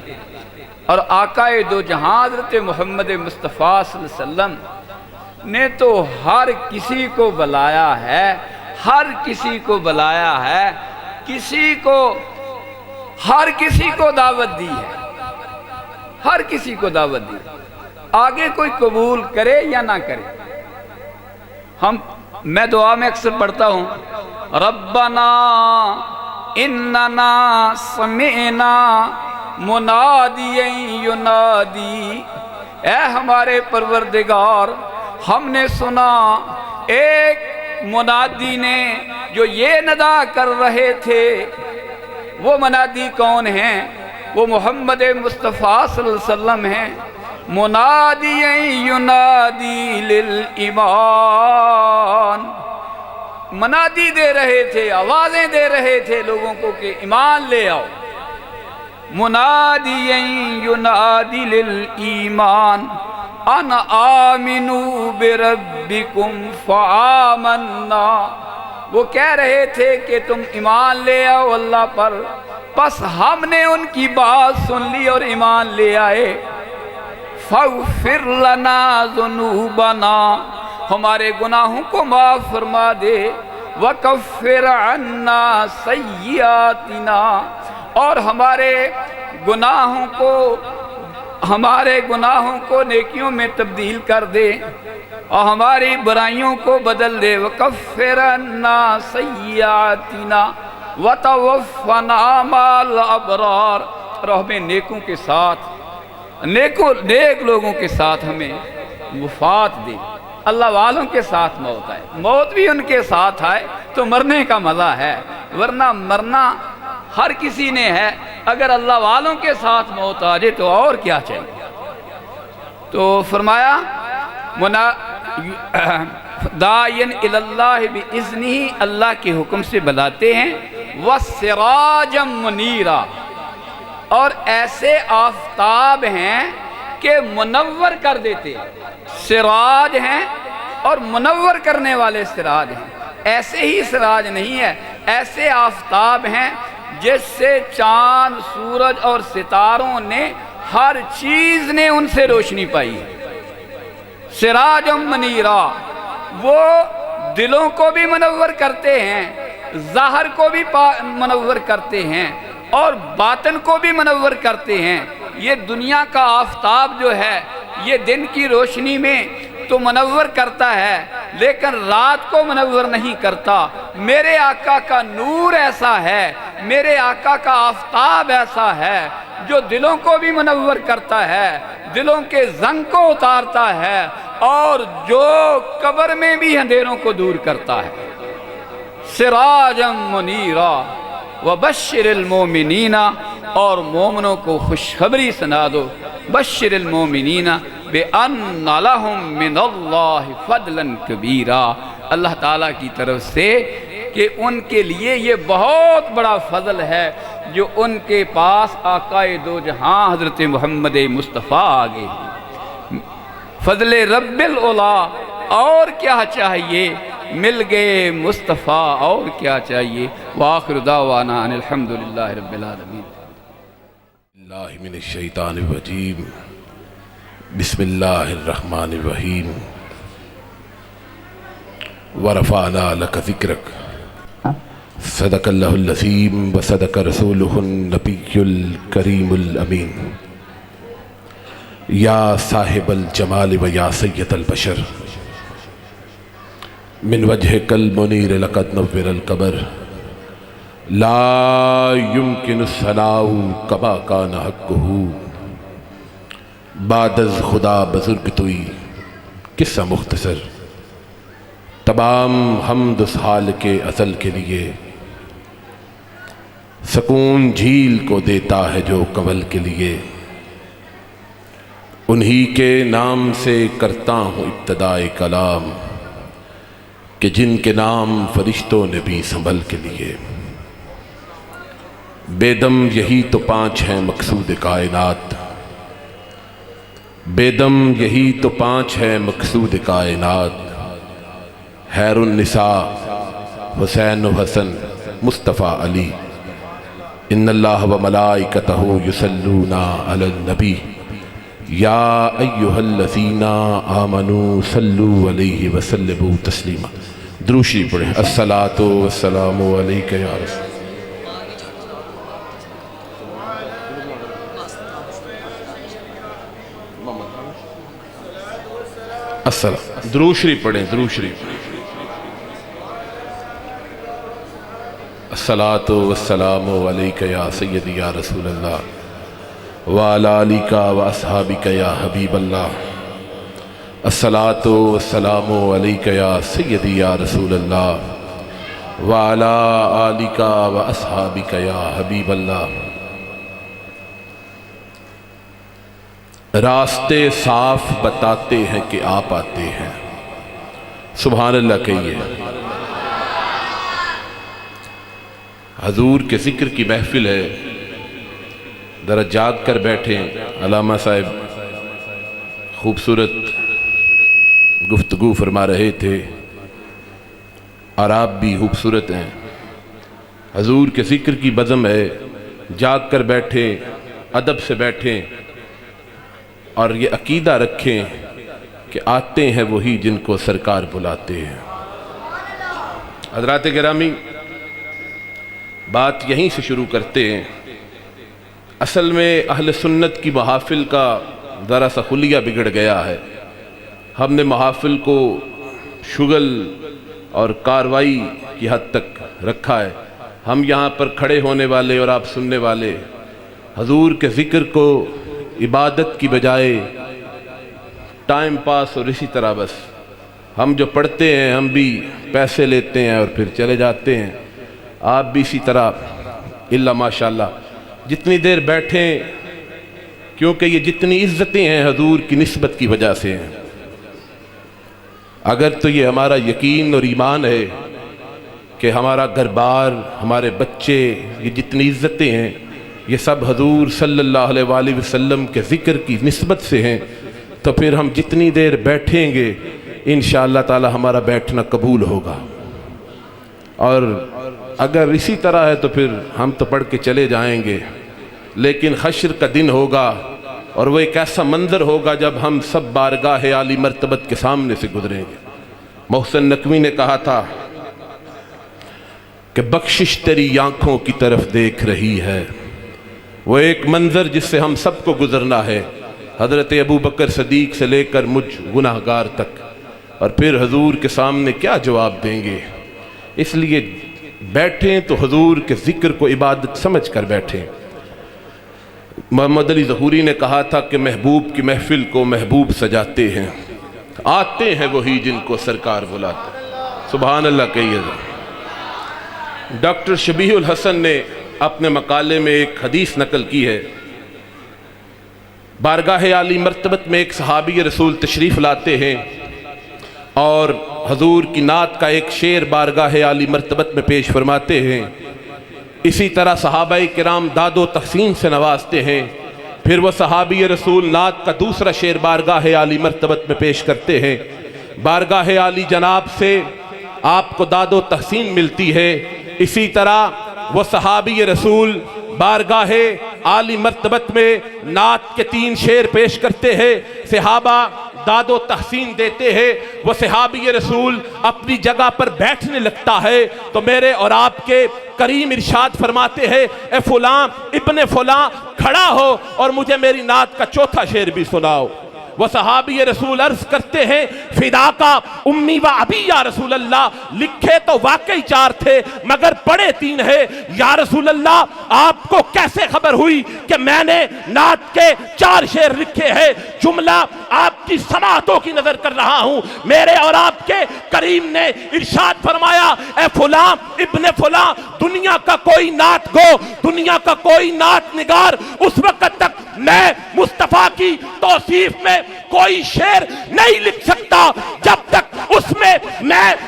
اور آقا دو جہاں حضرت محمد مصطفیٰ صلی اللہ علیہ وسلم نے تو ہر کسی کو بلایا ہے، ہر کسی کو بلایا ہے، ہر کسی کو دعوت دی ہے، ہر کسی کو دعوت دی۔ آگے کوئی قبول کرے یا نہ کرے، میں دعا میں اکثر پڑھتا ہوں، ربنا اننا سمعنا منادیا ینادی، اے ہمارے پروردگار ہم نے سنا ایک منادی نے جو یہ ندا کر رہے تھے۔ وہ منادی کون ہیں؟ وہ محمد مصطفیٰ صلی اللہ علیہ وسلم ہیں۔ منادی ینادی للایمان، منادی دے رہے تھے، آوازیں دے رہے تھے لوگوں کو کہ ایمان لے آؤ۔ منادی ینادی للایمان ان آمنوا بربکم فآمنا، وہ کہہ رہے تھے کہ تم ایمان لے آؤ اللہ پر، پس ہم نے ان کی بات سن لی اور ایمان لے آئے۔ فاغفر لنا ذنوبنا، ہمارے گناہوں کو معاف فرما دے۔ وکفر عنا سیئاتنا، اور ہمارے گناہوں کو نیکیوں میں تبدیل کر دے اور ہماری برائیوں کو بدل دے۔ وکفر عنا سیئاتنا وتوفنا مع الابرار، اور ہمیں نیکوں کے ساتھ، نیک لوگوں کے ساتھ ہمیں وفات دے۔ اللہ والوں کے ساتھ موت آئے، موت بھی ان کے ساتھ آئے تو مرنے کا مزہ ہے، ورنہ مرنا ہر کسی نے ہے، اگر اللہ والوں کے ساتھ موت آ جائے تو اور کیا چاہیے۔ تو فرمایا داعین الی اللہ بإذنہ، اللہ کے حکم سے بلاتے ہیں۔ وسراجا منیرا، اور ایسے آفتاب ہیں کہ منور کر دیتے، سراج ہیں اور منور کرنے والے سراج ہیں۔ ایسے ہی سراج نہیں ہے، ایسے آفتاب ہیں جس سے چاند، سورج اور ستاروں نے، ہر چیز نے ان سے روشنی پائی ہے۔ سراج منیرا، وہ دلوں کو بھی منور کرتے ہیں، ظاہر کو بھی منور کرتے ہیں اور باطن کو بھی منور کرتے ہیں۔ یہ دنیا کا آفتاب جو ہے یہ دن کی روشنی میں تو منور کرتا ہے لیکن رات کو منور نہیں کرتا۔ میرے آقا کا نور ایسا ہے، میرے آقا کا آفتاب ایسا ہے جو دلوں کو بھی منور کرتا ہے، دلوں کے زنگ کو اتارتا ہے اور جو قبر میں بھی اندھیروں کو دور کرتا ہے۔ سراجا منیرا وبشر المومنین، اور مومنوں کو خوشخبری سنا دو۔ بشر المومنین بِأَنَّ لَهُم مِّنَ اللَّهِ فَضْلًا كَبِيرًا، اللہ تعالیٰ کی طرف سے کہ ان کے لیے یہ بہت بڑا فضل ہے جو ان کے پاس آقا دو جہاں حضرت محمد مصطفیٰ آگے ہیں۔ فضل رب العلا، اور کیا چاہیے، مل گئے مصطفیٰ، اور کیا چاہیے۔ وآخر دعوانا ان الحمدللہ رب العالمین۔ اللہ من الشیطان الرجیم، بسم اللہ الرحمن الرحیم۔ ورفعنا لک ذکرک، صدق اللہ العظیم وصدق رسولہ النبی الکریم الامین۔ یا صاحب الجمال و یا سید البشر، من وجہک المنیر لقد نور القبر، لا يمكن الثناء کما کان حقہ، بعد از خدا بزرگ توئی قصہ مختصر۔ تمام حمد اس حال کے ازل کے لیے، سکون جھیل کو دیتا ہے جو کنول کے لیے، انہی کے نام سے کرتا ہوں ابتدائے کلام، کہ جن کے نام فرشتوں نے بھی سنبھل کے لیے۔ بے دم یہی تو پانچ ہیں مقصود کائنات، بے دم یہی تو پانچ ہیں مقصود کائنات، خیر النساء حسین و حسن مصطفیٰ علی، ان اللہ و ملائکتہ یصلون علی النبی، یا ایہا الذین آمنوا صلوا علیہ وسلموا تسلیما۔ درود شریف پڑھیں۔ الصلاۃ والسلام علیک یا رسول السلام۔ درود شریف پڑھیں، درود شریف۔ الصلاۃ والسلام علیک یا سیدی یا رسول اللہ، وعلی آلک و اصحابک یا حبیب اللہ۔ الصلاۃ والسلام علیک یا سیدی یا رسول اللہ، وعلی آلک و اصحابک یا حبیب اللہ۔ راستے صاف بتاتے ہیں کہ آپ آتے ہیں، سبحان اللہ کہیے۔ حضور کے ذکر کی محفل ہے، ذرا جاگ کر بیٹھیں۔ علامہ صاحب خوبصورت گفتگو فرما رہے تھے، اور آپ بھی خوبصورت ہیں۔ حضور کے ذکر کی بزم ہے، جاگ کر بیٹھیں، ادب سے بیٹھیں، اور یہ عقیدہ رکھیں کہ آتے ہیں وہی جن کو سرکار بلاتے ہیں۔ حضرات گرامی، بات یہیں سے شروع کرتے ہیں۔ اصل میں اہل سنت کی محافل کا ذرا سا خلیہ بگڑ گیا ہے۔ ہم نے محافل کو شغل اور کاروائی کی حد تک رکھا ہے۔ ہم یہاں پر کھڑے ہونے والے اور آپ سننے والے حضور کے ذکر کو عبادت کی بجائے ٹائم پاس اور اسی طرح بس ہم جو پڑھتے ہیں ہم بھی پیسے لیتے ہیں اور پھر چلے جاتے ہیں، آپ بھی اسی طرح الا ماشاءاللہ جتنی دیر بیٹھیں، کیونکہ یہ جتنی عزتیں ہیں حضور کی نسبت کی وجہ سے ہیں۔ اگر تو یہ ہمارا یقین اور ایمان ہے کہ ہمارا گھر بار، ہمارے بچے، یہ جتنی عزتیں ہیں یہ سب حضور صلی اللہ علیہ وآلہ وسلم کے ذکر کی نسبت سے ہیں، تو پھر ہم جتنی دیر بیٹھیں گے انشاءاللہ تعالی ہمارا بیٹھنا قبول ہوگا۔ اور اگر اسی طرح ہے تو پھر ہم تو پڑھ کے چلے جائیں گے، لیکن حشر کا دن ہوگا اور وہ ایک ایسا منظر ہوگا جب ہم سب بارگاہ عالی مرتبت کے سامنے سے گزریں گے۔ محسن نقوی نے کہا تھا کہ بخشش تیری آنکھوں کی طرف دیکھ رہی ہے، وہ ایک منظر جس سے ہم سب کو گزرنا ہے، حضرت ابو بکر صدیق سے لے کر مجھ گناہگار تک، اور پھر حضور کے سامنے کیا جواب دیں گے۔ اس لیے بیٹھیں تو حضور کے ذکر کو عبادت سمجھ کر بیٹھیں۔ محمد علی ظہوری نے کہا تھا کہ محبوب کی محفل کو محبوب سجاتے ہیں، آتے ہیں وہی جن کو سرکار بلاتے ہیں۔ سبحان اللہ کہیے گا۔ ڈاکٹر شبیہ الحسن نے اپنے مقالے میں ایک حدیث نقل کی ہے، بارگاہ عالی مرتبت میں ایک صحابی رسول تشریف لاتے ہیں اور حضور کی نعت کا ایک شعر بارگاہ عالی مرتبت میں پیش فرماتے ہیں. اسی طرح صحابہ کرام داد و تقسیم سے نوازتے ہیں. پھر وہ صحابی رسول نعت کا دوسرا شعر بارگاہ عالی مرتبت میں پیش کرتے ہیں. بارگاہ عالی جناب سے آپ کو داد و تقسیم ملتی ہے. اسی طرح وہ صحابی رسول بارگاہ عالی مرتبت میں نعت کے 3 شعر پیش کرتے ہیں. صحابہ داد و تحسین دیتے ہیں. وہ صحابی رسول اپنی جگہ پر بیٹھنے لگتا ہے تو میرے اور آپ کے کریم ارشاد فرماتے ہیں اے فلاں ابن فلاں کھڑا ہو اور مجھے میری نعت کا چوتھا شعر بھی سناؤ. وہ صحابی رسول عرض کرتے ہیں فدا کا امی و ابی یا رسول اللہ، لکھے تو واقعی 4 تھے مگر پڑھے 3 ہیں. یا رسول اللہ آپ کو کیسے خبر ہوئی کہ میں نے نعت کے 4 شعر لکھے ہیں؟ جملہ آپ کی سماعتوں کی نظر کر رہا ہوں. میرے اور آپ کے کریم نے ارشاد فرمایا اے فلاں ابن فلاں، دنیا کا کوئی نعت گو، دنیا کا کوئی نعت نگار اس وقت تک میں مصطفیٰ کی توصیف میں کوئی شعر نہیں لکھ سکتا جب تک اس میں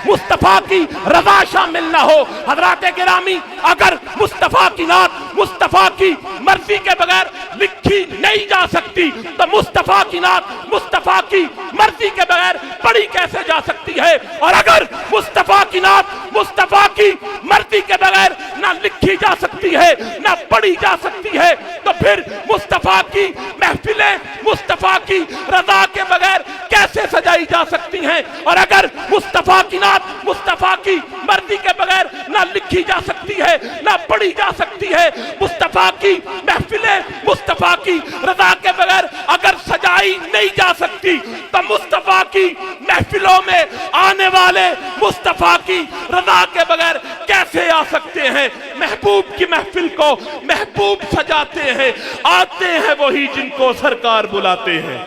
مصطفیٰ کی رضا شامل نہ ہو. حضرات گرامی، اگر مصطفیٰ کی نعت مصطفیٰ کی مرضی کے بغیر لکھی نہیں جا سکتی تو مصطفیٰ کی نعت مصطفیٰ کی مرضی کے بغیر پڑھی کیسے جا سکتی ہے؟ اور اگر مصطفیٰ کی نعت مصطفیٰ کی مرضی کے بغیر نہ لکھی جا سکتی ہے نہ پڑھی جا سکتی ہے تو پھر مصطفیٰ کی محفلیں مصطفیٰ کی رضا کے بغیر کیسے سجائی جا سکتی ہیں؟ اور اگر مصطفیٰ کی نعت مصطفیٰ کی مرضی کے بغیر نہ لکھی جا سکتی ہے نہ پڑھی جا سکتی ہے، مصطفیٰ کی محفلیں مصطفیٰ کی رضا کے بغیر اگر سجائی نہیں جا سکتی تو مصطفیٰ کی محفلوں میں آنے والے مصطفیٰ کی رضا کے بغیر کیسے آ سکتے ہیں؟ محبوب کی محفل کو محبوب سجاتے ہیں، آتے ہیں وہی جن کو سرکار بلاتے ہیں.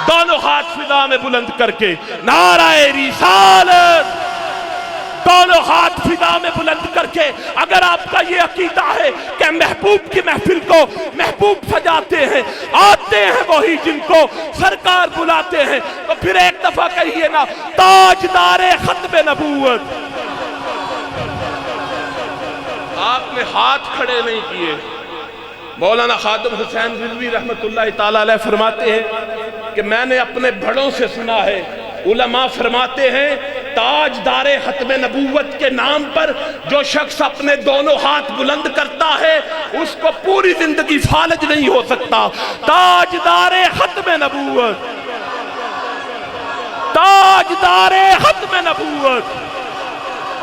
دونوں ہاتھ فضا میں بلند کر کے نعرہ رسالت، دونوں ہاتھ فضا میں بلند کر کے اگر آپ کا یہ عقیدہ ہے کہ محبوب کی محفل کو محبوب سجاتے ہیں، آتے ہیں وہی جن کو سرکار بلاتے ہیں، تو پھر ایک دفعہ کہیے نا تاجدار ختم نبوت. آپ نے ہاتھ کھڑے نہیں کیے. مولانا خادم حسین رضوی رحمت اللہ تعالیٰ علیہ فرماتے ہیں کہ میں نے اپنے بڑوں سے سنا ہے، علماء فرماتے ہیں تاجدار ختم نبوت کے نام پر جو شخص اپنے دونوں ہاتھ بلند کرتا ہے اس کو پوری زندگی فالج نہیں ہو سکتا. تاجدار ختم نبوت، تاجدار ختم نبوت.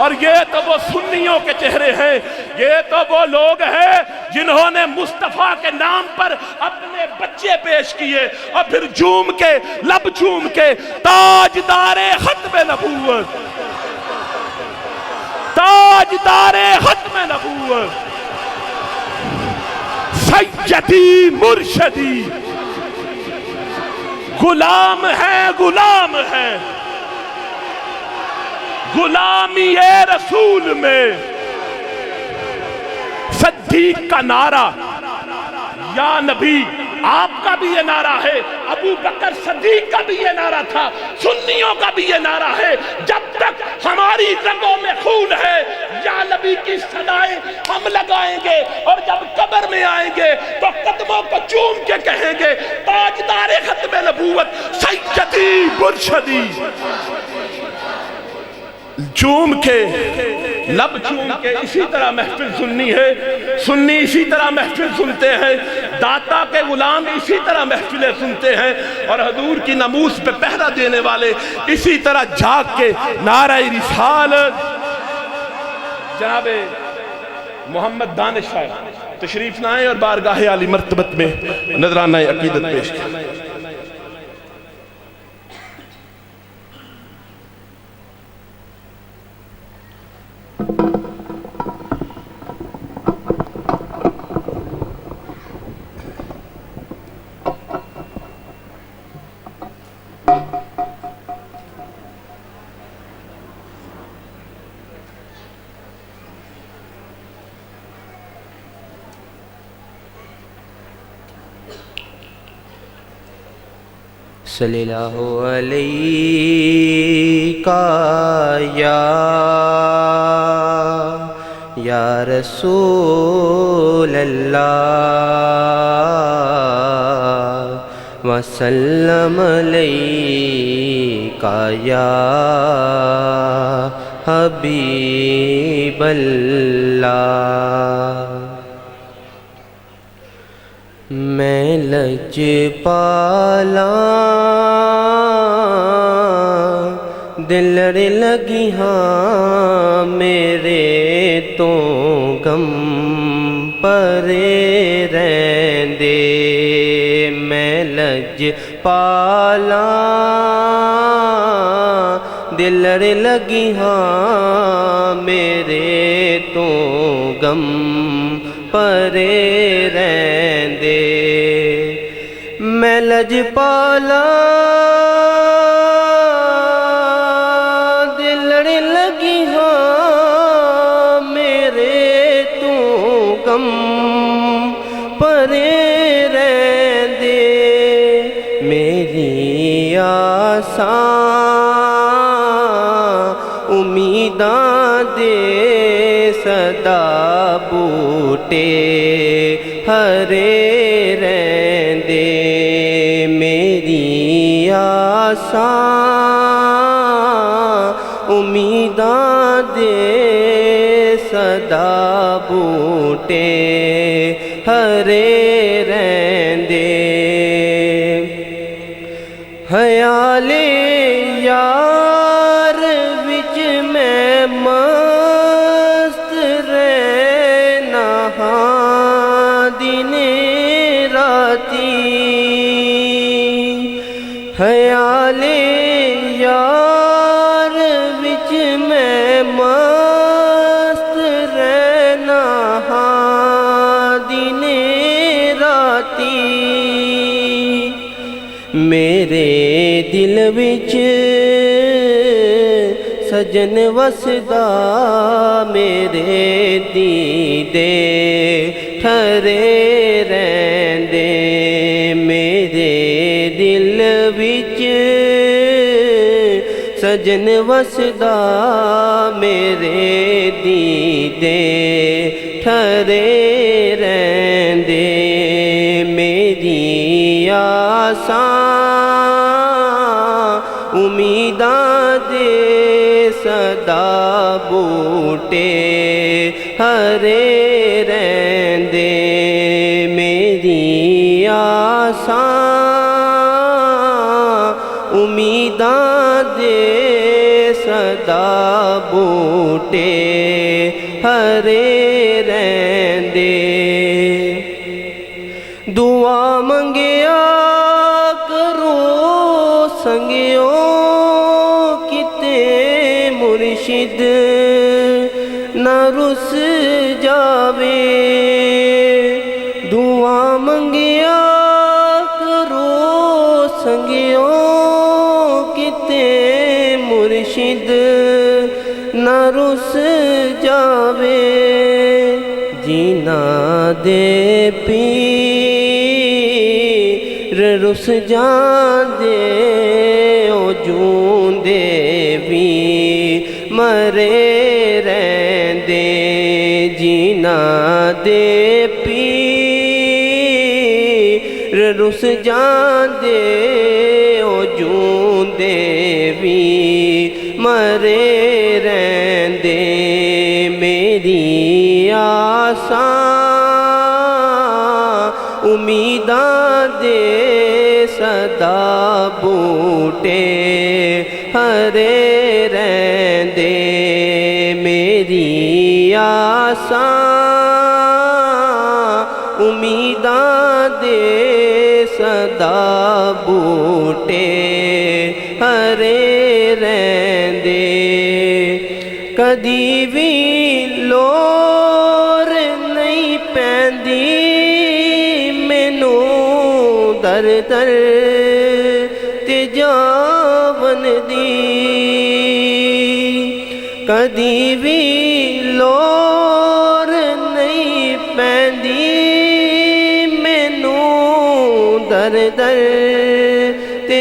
اور یہ تو وہ سنیوں کے چہرے ہیں، یہ تو وہ لوگ ہیں جنہوں نے مصطفیٰ کے نام پر اپنے بچے پیش کیے اور پھر جھوم کے لب چوم کے تاجدار ختم نبوت، تاجدار ختم نبوت، سیدی مرشدی، غلام ہے غلام ہے غلامی رسول میں. صدیق کا نعرہ یا نبی، آپ کا بھی یہ نعرہ ہے، ابو بکر صدیق کا بھی یہ نعرہ تھا، سنیوں کا بھی یہ نعرہ ہے. جب تک ہماری رگوں میں خون ہے یا نبی کی صدائیں ہم لگائیں گے اور جب قبر میں آئیں گے تو قدموں کو چوم کے کہیں گے تاجدار ختم نبوت سیدی مرشدی. چوم کے لب چوم کے اسی طرح محفل سننی ہے. سنی اسی طرح محفل سنتے ہیں، داتا کے غلام اسی طرح محفلیں سنتے ہیں، اور حضور کی ناموس پہ پہرا دینے والے اسی طرح جھاگ کے نعرہ رسالت. جناب محمد دانش صاحب تشریف لائیں اور بارگاہ عالی مرتبت میں نذرانہ عقیدت پیش کریں. صلی اللہ علیہ یا رسول اللہ وسلم علیہ یا حبیب اللہ میں لجپالا دل لڑ لگی ہاں میرے تو غم پرے رہندے میں لجپالا دل لڑ لگی ہاں میرے تو غم پرے رہندے میں لجپالا دل لڑ لگی ہاں میرے تو غم پرے رہندے میری آساں امیداں دے صدا بوٹے ہرے رہندے میری آساں امیداں دے صدا بوٹے ہرے رہندے خیال یار وچ میں مست رہنا ہاں دن راتی خیال یار وچ میں مست رہنا ہاں دن راتی میرے دل وچ سجن وسدا میرے دیدے ٹھرے رہندے میرے دل وچ سجن وسدا میرے دیدے ٹھرے رہندے میری آساں امیداں دے صدا بوٹے ہرے رہندے میری آساں امیداں دے صدا بوٹے ہرے رہندے دعا منگیا کرو سنگیو کتے مرشد نہ رس جاوے دعا منگیا کرو سنگیو کتے مرشد نہ رس جاوے جینا دے پیر رس جان دے او جون دے بھی مرے رہندے جینا دے پیر رس جان دے او جون دے بھی مرے رہندے میری آساں امیداں دے صدا بوٹے ہرے رہندے میری آساں امیداں دے صدا بوٹے ہرے رہندے کدی بھی لور نہیں پیندی مینوں در در تے جاون دی کدی بھی لور نہیں پیندی مینوں در در تے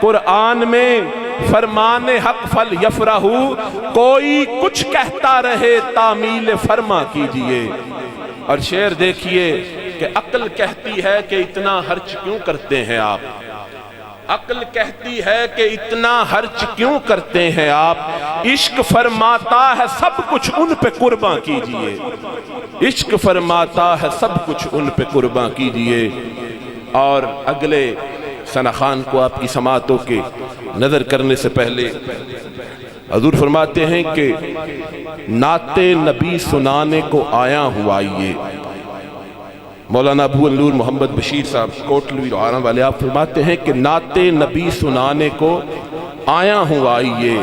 قرآن میں فرمان حق فل یفرحو، کوئی کچھ کہتا رہے تعمیل فرما کیجئے۔ اور شعر دیکھیے کہ عقل کہتی ہے کہ اتنا خرچ کیوں کرتے ہیں آپ، عقل کہتی ہے کہ اتنا خرچ کیوں کرتے ہیں آپ، عشق فرماتا ہے سب کچھ ان پہ قرباں کیجئے، عشق فرماتا ہے سب کچھ ان پہ قرباں کیجئے۔ اور اگلے ثناخان کو آپ کی سماعتوں کے نظر کرنے سے پہلے حضور فرماتے ہیں کہ نعت نبی سنانے کو آیا ہوا یہ مولانا ابو النور محمد بشیر صاحب کوٹلوی لوہارا والے، آپ فرماتے ہیں کہ نعت نبی سنانے کو آیا ہوں آئیے،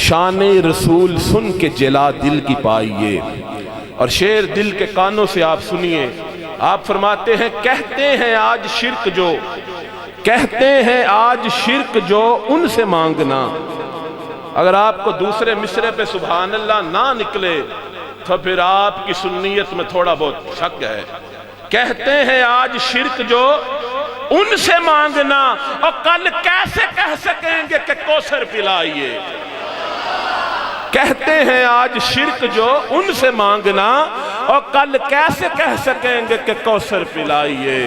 شان رسول سن کے جلا دل کی پائیے۔ اور شعر دل کے کانوں سے آپ سنیے، آپ فرماتے ہیں کہتے ہیں آج شرک جو، کہتے ہیں آج شرک جو ان سے مانگنا۔ اگر آپ کو دوسرے مصرے پہ سبحان اللہ نہ نکلے تو پھر آپ کی سنیت میں تھوڑا بہت شک ہے۔ کہتے ہیں آج شرک جو ان سے مانگنا، اور کل کیسے کہہ سکیں گے کہ کوثر پلائیے۔ کہتے ہیں آج شرک جو ان سے مانگنا، اور کل کیسے کہہ سکیں گے کہ کوثر پلائیے۔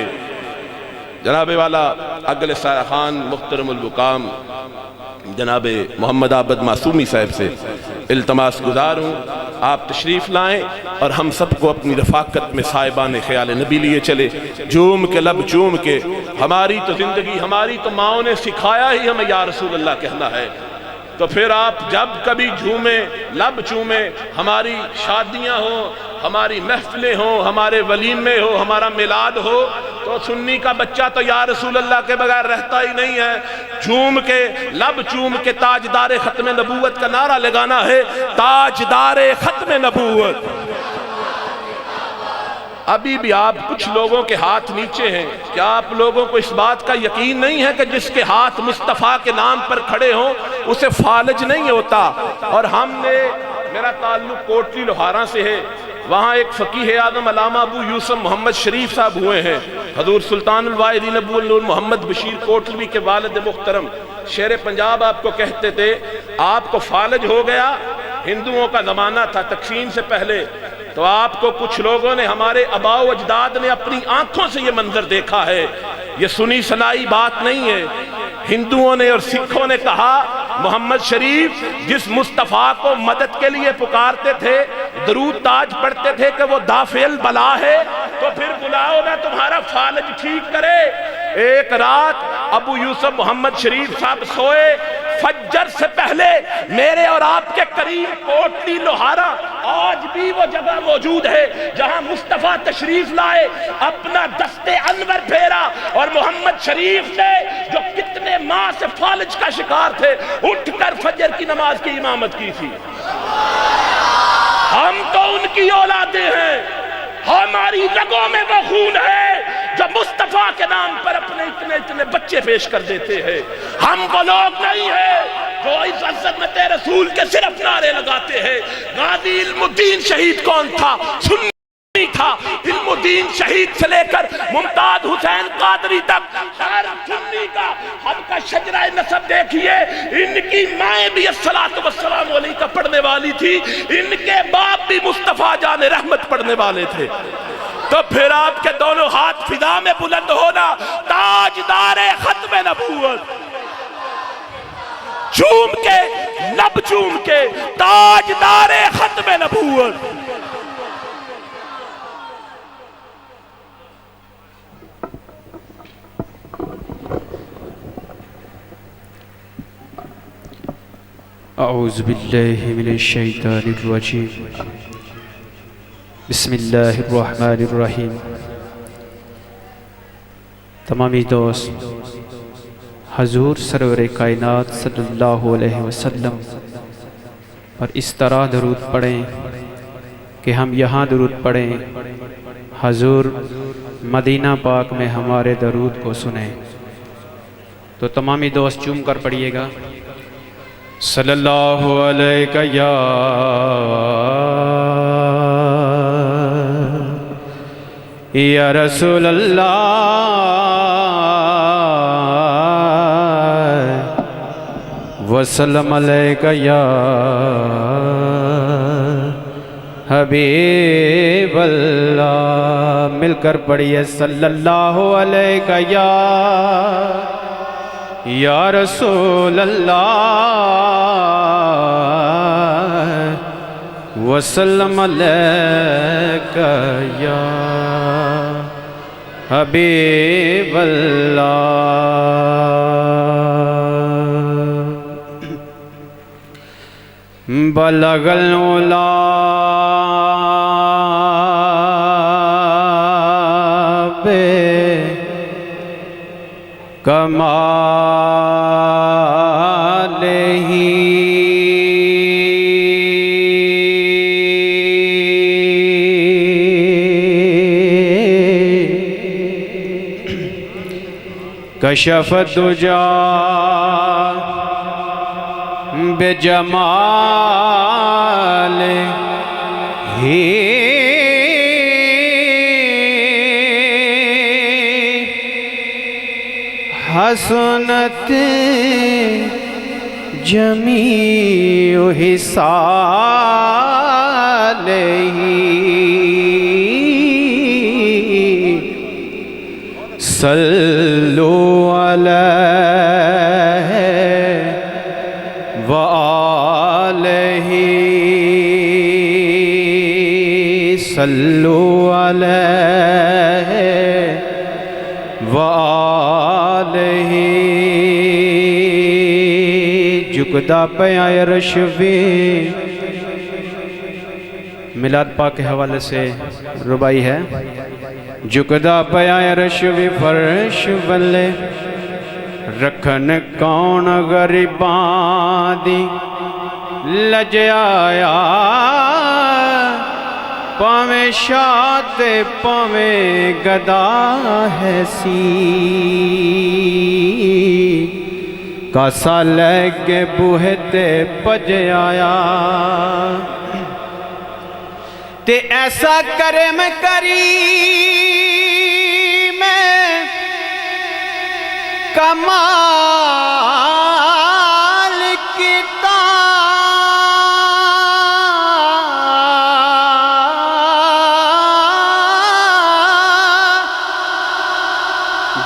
جناب والا اگلے سارخان محترم المقام جناب محمد عابد معصومی صاحب سے التماس گزار ہوں آپ تشریف لائیں اور ہم سب کو اپنی رفاقت میں صاحبان خیال نبی لیے چلے، جوم کے لب چوم کے۔ ہماری تو زندگی، ہماری تو ماؤں نے سکھایا ہی ہمیں یا رسول اللہ کہنا ہے، تو پھر آپ جب کبھی جھومیں لب چومیں، ہماری شادیاں ہوں، ہماری محفلیں ہوں، ہمارے ولیمے ہو، ہمارا میلاد ہو، تو سنی کا بچہ تو یا رسول اللہ کے بغیر رہتا ہی نہیں ہے۔ جھوم کے لب چوم کے تاجدار ختم نبوت کا نعرہ لگانا ہے، تاجدار ختم نبوت۔ ابھی بھی آپ کچھ لوگوں کے ہاتھ نیچے ہیں، کیا آپ لوگوں کو اس بات کا یقین نہیں ہے کہ جس کے ہاتھ مصطفیٰ کے نام پر کھڑے ہوں اسے فالج نہیں ہوتا؟ اور ہم نے، میرا تعلق کوٹلی لوہارا سے ہے، وہاں ایک فقیہ اعظم علامہ ابو یوسف محمد شریف صاحب ہوئے ہیں، حضور سلطان الواحدین ابو النور محمد بشیر کوٹلوی کے والد محترم، شیر پنجاب آپ کو کہتے تھے آپ کو فالج ہو گیا، ہندوؤں کا زمانہ تھا تقسیم سے پہلے، تو آپ کو کچھ لوگوں نے، ہمارے آباء و اجداد نے اپنی آنکھوں سے یہ منظر دیکھا ہے، یہ سنی سنائی بات نہیں ہے۔ ہندوؤں نے اور سکھوں نے کہا محمد شریف جس مصطفیٰ کو مدد کے لیے پکارتے تھے، درود تاج پڑھتے تھے کہ وہ دافع البلا ہے، تو پھر بلاؤ نہ تمہارا فالج ٹھیک کرے۔ ایک رات ابو یوسف محمد شریف صاحب سوئے، فجر سے پہلے میرے اور آپ کے قریب کوٹلی لوہارا آج بھی وہ جگہ موجود ہے جہاں مصطفیٰ تشریف لائے، اپنا دست انور پھیرا، اور محمد شریف نے جو کتنے ماہ سے فالج کا شکار تھے اٹھ کر فجر کی نماز کی امامت کی تھی۔ ہم تو ان کی اولادیں ہیں، ہماری رگوں میں وہ خون ہے جو مصطفیٰ کے نام پر اپنے اتنے بچے پیش کر دیتے ہیں۔ ہم وہ لوگ نہیں ہیں جو اس عظمت رسول کے صرف نعرے لگاتے ہیں۔ غازی علم الدین شہید کون تھا؟ سنی تھا۔ علم الدین شہید سے لے کر ممتاز حسین قادری تک ہر سنی کا ہم کا شجرہ نسب دیکھیے، ان کی مائیں بھی الصلاۃ والسلام علیہ کا پڑھنے والی تھی، ان کے باپ بھی مصطفیٰ جان رحمت پڑھنے والے تھے۔ تو پھر آپ کے دونوں ہاتھ فضا میں بلند ہونا، تاجدار ختم نبوت، چوم کے لب چوم کے تاجدار ختم نبوت۔ اعوذ باللہ من الشیطان الرجیم، بسم اللہ الرحمن الرحیم۔ تمامی دوست حضور سرور کائنات صلی اللہ علیہ وسلم پر اس طرح درود پڑھیں کہ ہم یہاں درود پڑھیں، حضور مدینہ پاک میں ہمارے درود کو سنیں۔ تو تمامی دوست چوم کر پڑھیے گا، صلی اللہ علیہ یا رسول اللہ، وسلم علیک یا حبیب اللہ. مل کر پڑھیے صلی اللہ علیہ یا رسول اللہ وسلم علیک یا حبیب اللہ. بلغ العلا کمالہ کشف الدجا بجمالہ حسنت جمیع خصالہ صلو علیہ وآلہ صلو علیہ وآلہ. جھکتا پیا عرش بھی میلاد پاک کے حوالے سے ربائی ہے. جھکدا پیا عرش بھی فرش ولے رکھن کون غریباں دی لجایا پاویں شاہ تے پاویں گدا ہے سی کاسا لے کے بوہے تے پج آیا تے ایسا کرم کری میں کمال کیتا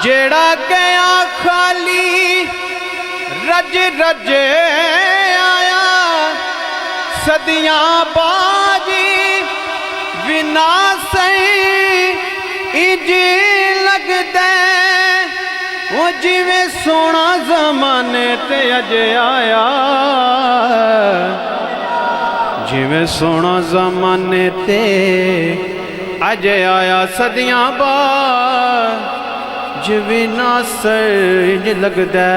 جیڑا گیا خالی رج رج آیا صدیاں باجی بنا سہی اج لگ دے وہ جویں سونا زمانے تے اج آیا جویں سونا زمانے تے اج آیا صدیاں بعد جویں ناصر اج لگ دے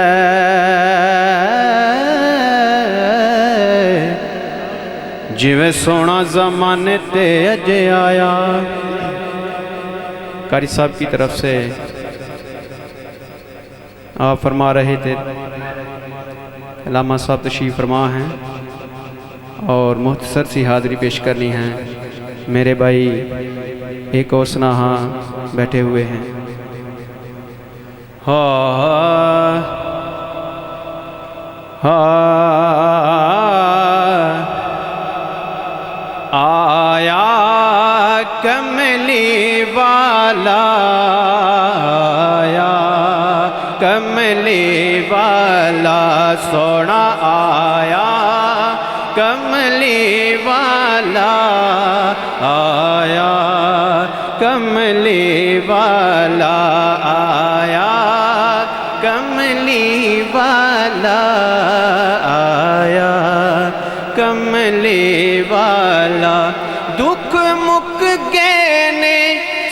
جویں سونا زمانے تے اج آیا. قاری صاحب کی طرف سے آپ فرما رہے تھے علامہ صاحب تشریف فرما ہیں اور مختصر سی حاضری پیش کرنی ہے. میرے بھائی ایک اور سناہا بیٹھے ہوئے ہیں. آیا کملی والا آیا کملی والا سونا آیا کملی والا آیا کملی والا آیا کملی والا آیا کملی والا. دکھ مک گئے نے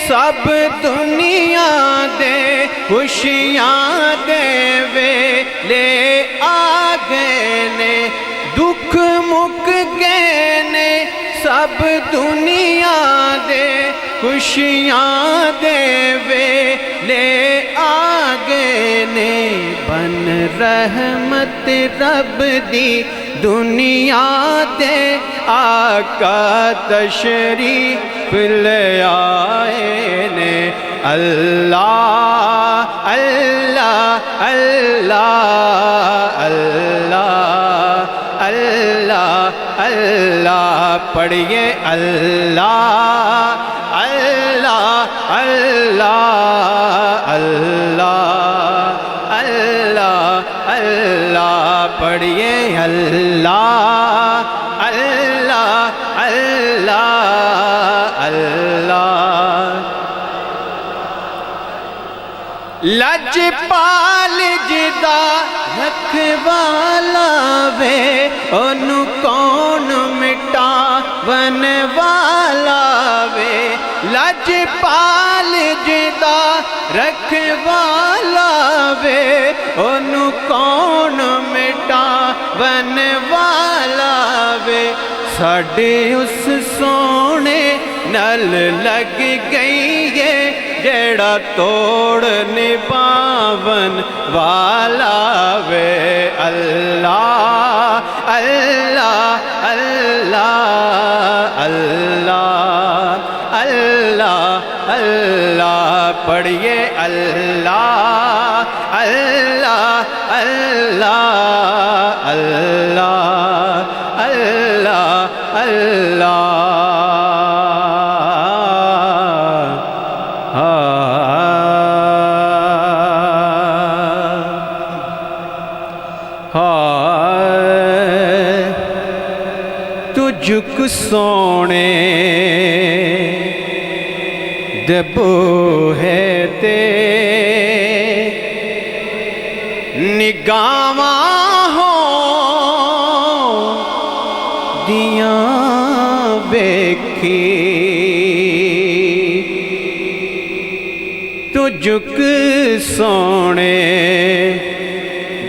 سب دنیا دے خوشیاں دے ویلے آ گئے نے دکھ مک گئے نے سب دنیا دے خوشیاں دے ویلے آ گئے نے بن رحمت رب دی دنیا تے آقا تشریف لے آئے نے. اللہ اللہ اللہ اللہ اللہ اللہ پڑھیے اللہ اللہ اللہ اللہ اللہ اللہ پڑھیے اللہ اللہ اللہ اللہ لجپال جدا رکھوالا وے انہوں کون مٹاون والا وے لجپال جدا رکھوالا وے انہوں کون مٹاون والا وے ساڈے اس سونے نل لگ گئی ہے جیڑا توڑ نباون والا وے اللہ اللہ اللہ اللہ اللہ اللہ پڑھیے اللہ اللہ اللہ اللہ اللہ اللہ تجھ سونے دبو ہے تے نگاواں ہو دیاں ویکھی تجھ سونے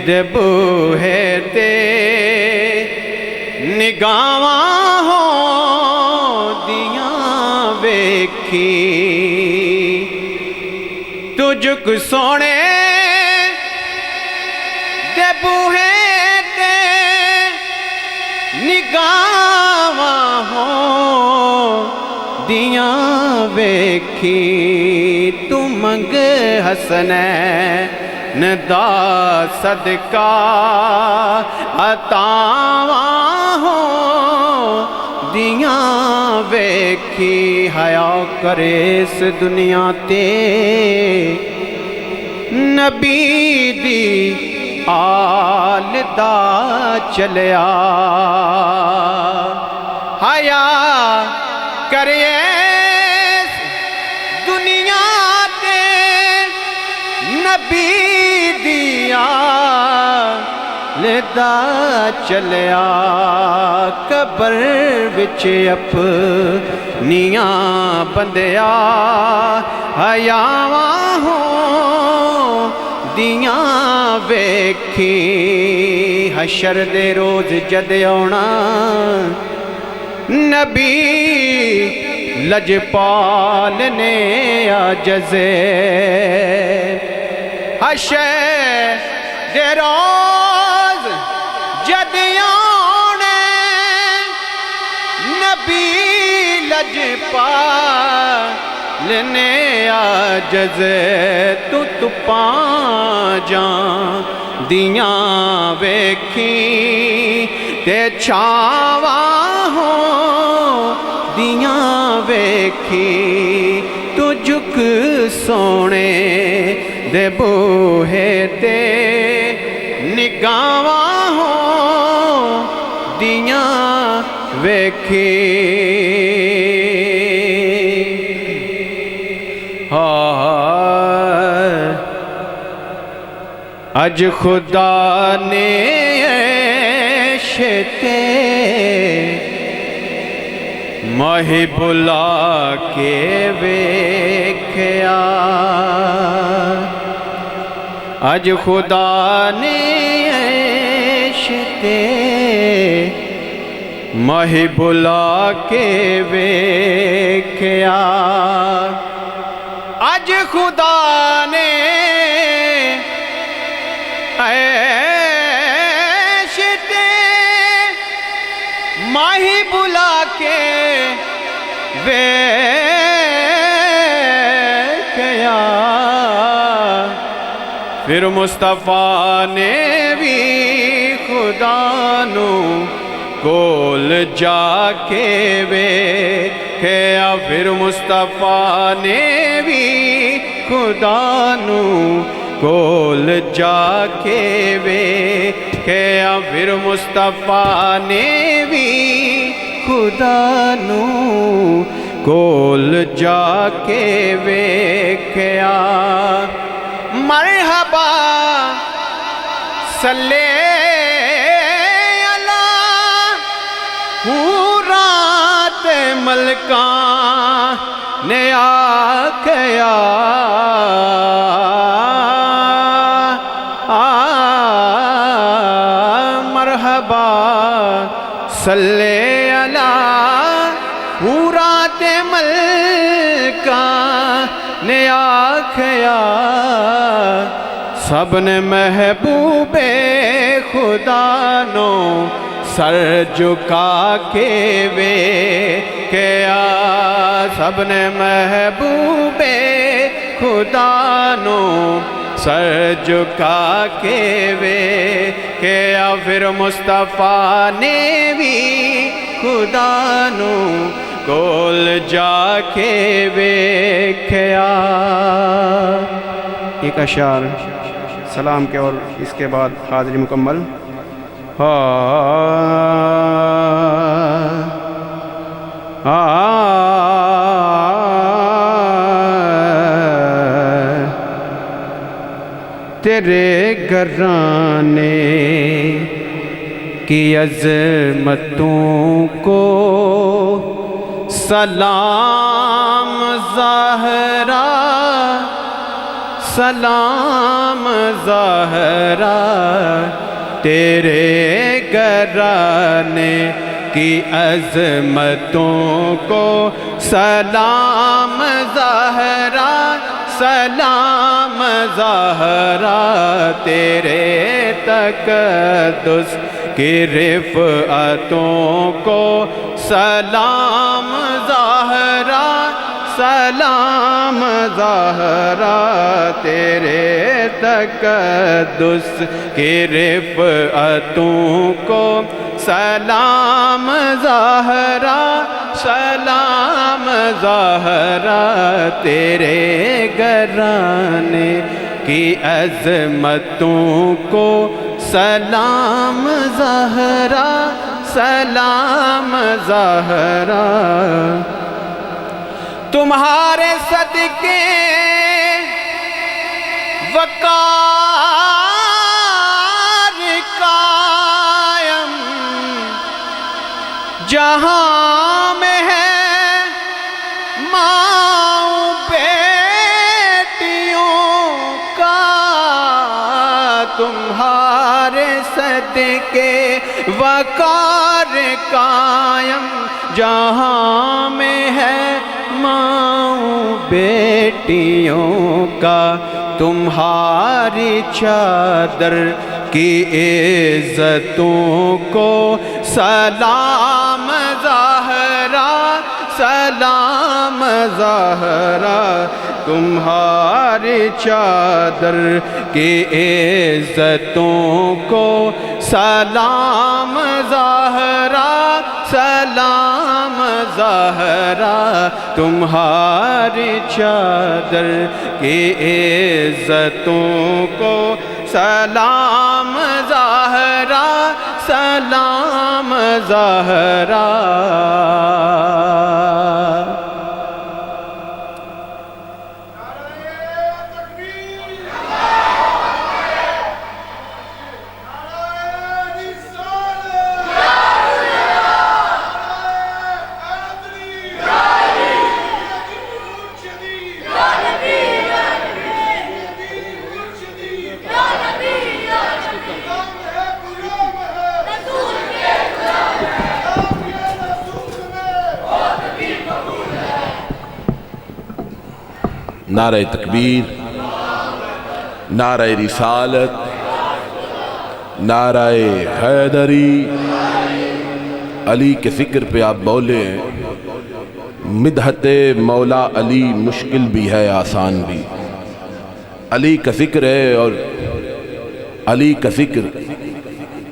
دبو ہے تے نگاواں ہو دیاں ویکھی تجھ کو سونے دے بوہے تے نگاواں ہو دیاں ویکھی تو منگ حسنین دا صدقہ عطاواں ہو دیاں ویکھی حیا کرے اس دنیا تے نبی دی آل دا چلیا حیا کرے اس دنیا تے نبی دی آل دا چلیا قبر وچ اپنیاں بندیا حیاواں ہو دیاں ویکھی حشر دے روز جد آنا نبی لجپال نے عجزے حشر دے روز جد آنے نبی لجپال نے عجزے تو پاں جان دیاں ویکھی تے چھاواں ہو دیاں ویکھی تو جھک سونے دے بوہے تے نگاواں ہو دیاں ویکھی اج خدا نے شتے ماہی بلا کے ویکھیا اج خدا نے شتے ماہی بلا کے ویکھیا اج خدا نے ماہی بلا کے ویکھیا پھر مصطفیٰ نے بھی خدا نو کول جا کے ویکھیا پھر مصطفیٰ نے بھی خدا نو کول جا کے ویکھیا پھر مصطفیٰ نے بھی خدا نو کول جا کے ویکھیا مرحبا صلی رات ملکاں نے آکھیا مرحبا صلی رات ملکاں نے آکھیا سب نے محبوب خدا نو سر جھکا کے ویکھیا سب نے محبوب خدا نو سر جھکا کے ویکھیا پھر مصطفیٰ نے بھی خدا نو کول جا کے ویکھیا۔ ایک اشعار سلام کے اور اس کے بعد حاضری مکمل۔ تیرے گھرانے کی عظمتوں کو سلام زہرا سلام زہرا تیرے گھرانے کی عظمتوں کو سلام زہرا سلام زہرا تیرے تقدس کی رفعتوں کو سلام زہرا سلام زہرا تیرے تقدس کی رفعتوں کو سلام زہرا سلام زہرا تیرے گھرانے کی عظمتوں کو سلام زہرا سلام زہرا تمہارے صدقے وقار قائم جہاں میں ہے ماں بیٹیوں کا تمہارے صدقے وقار قائم جہاں میں ہے ماں بیٹیوں کا تمہاری چادر کی عزتوں کو سلام زہرا سلام زہرا تمہاری چادر کی عزتوں کو سلام زہرا سلام زہرا تمہاری چادر کی عزتوں کو سلام زہرا سلام زہرا نعرہ تکبیر، نعرہ رسالت، نعرہ حیدری۔ علی کے ذکر پہ آپ بولے مدحت مولا علی مشکل بھی ہے آسان بھی۔ علی کا ذکر ہے اور علی کا ذکر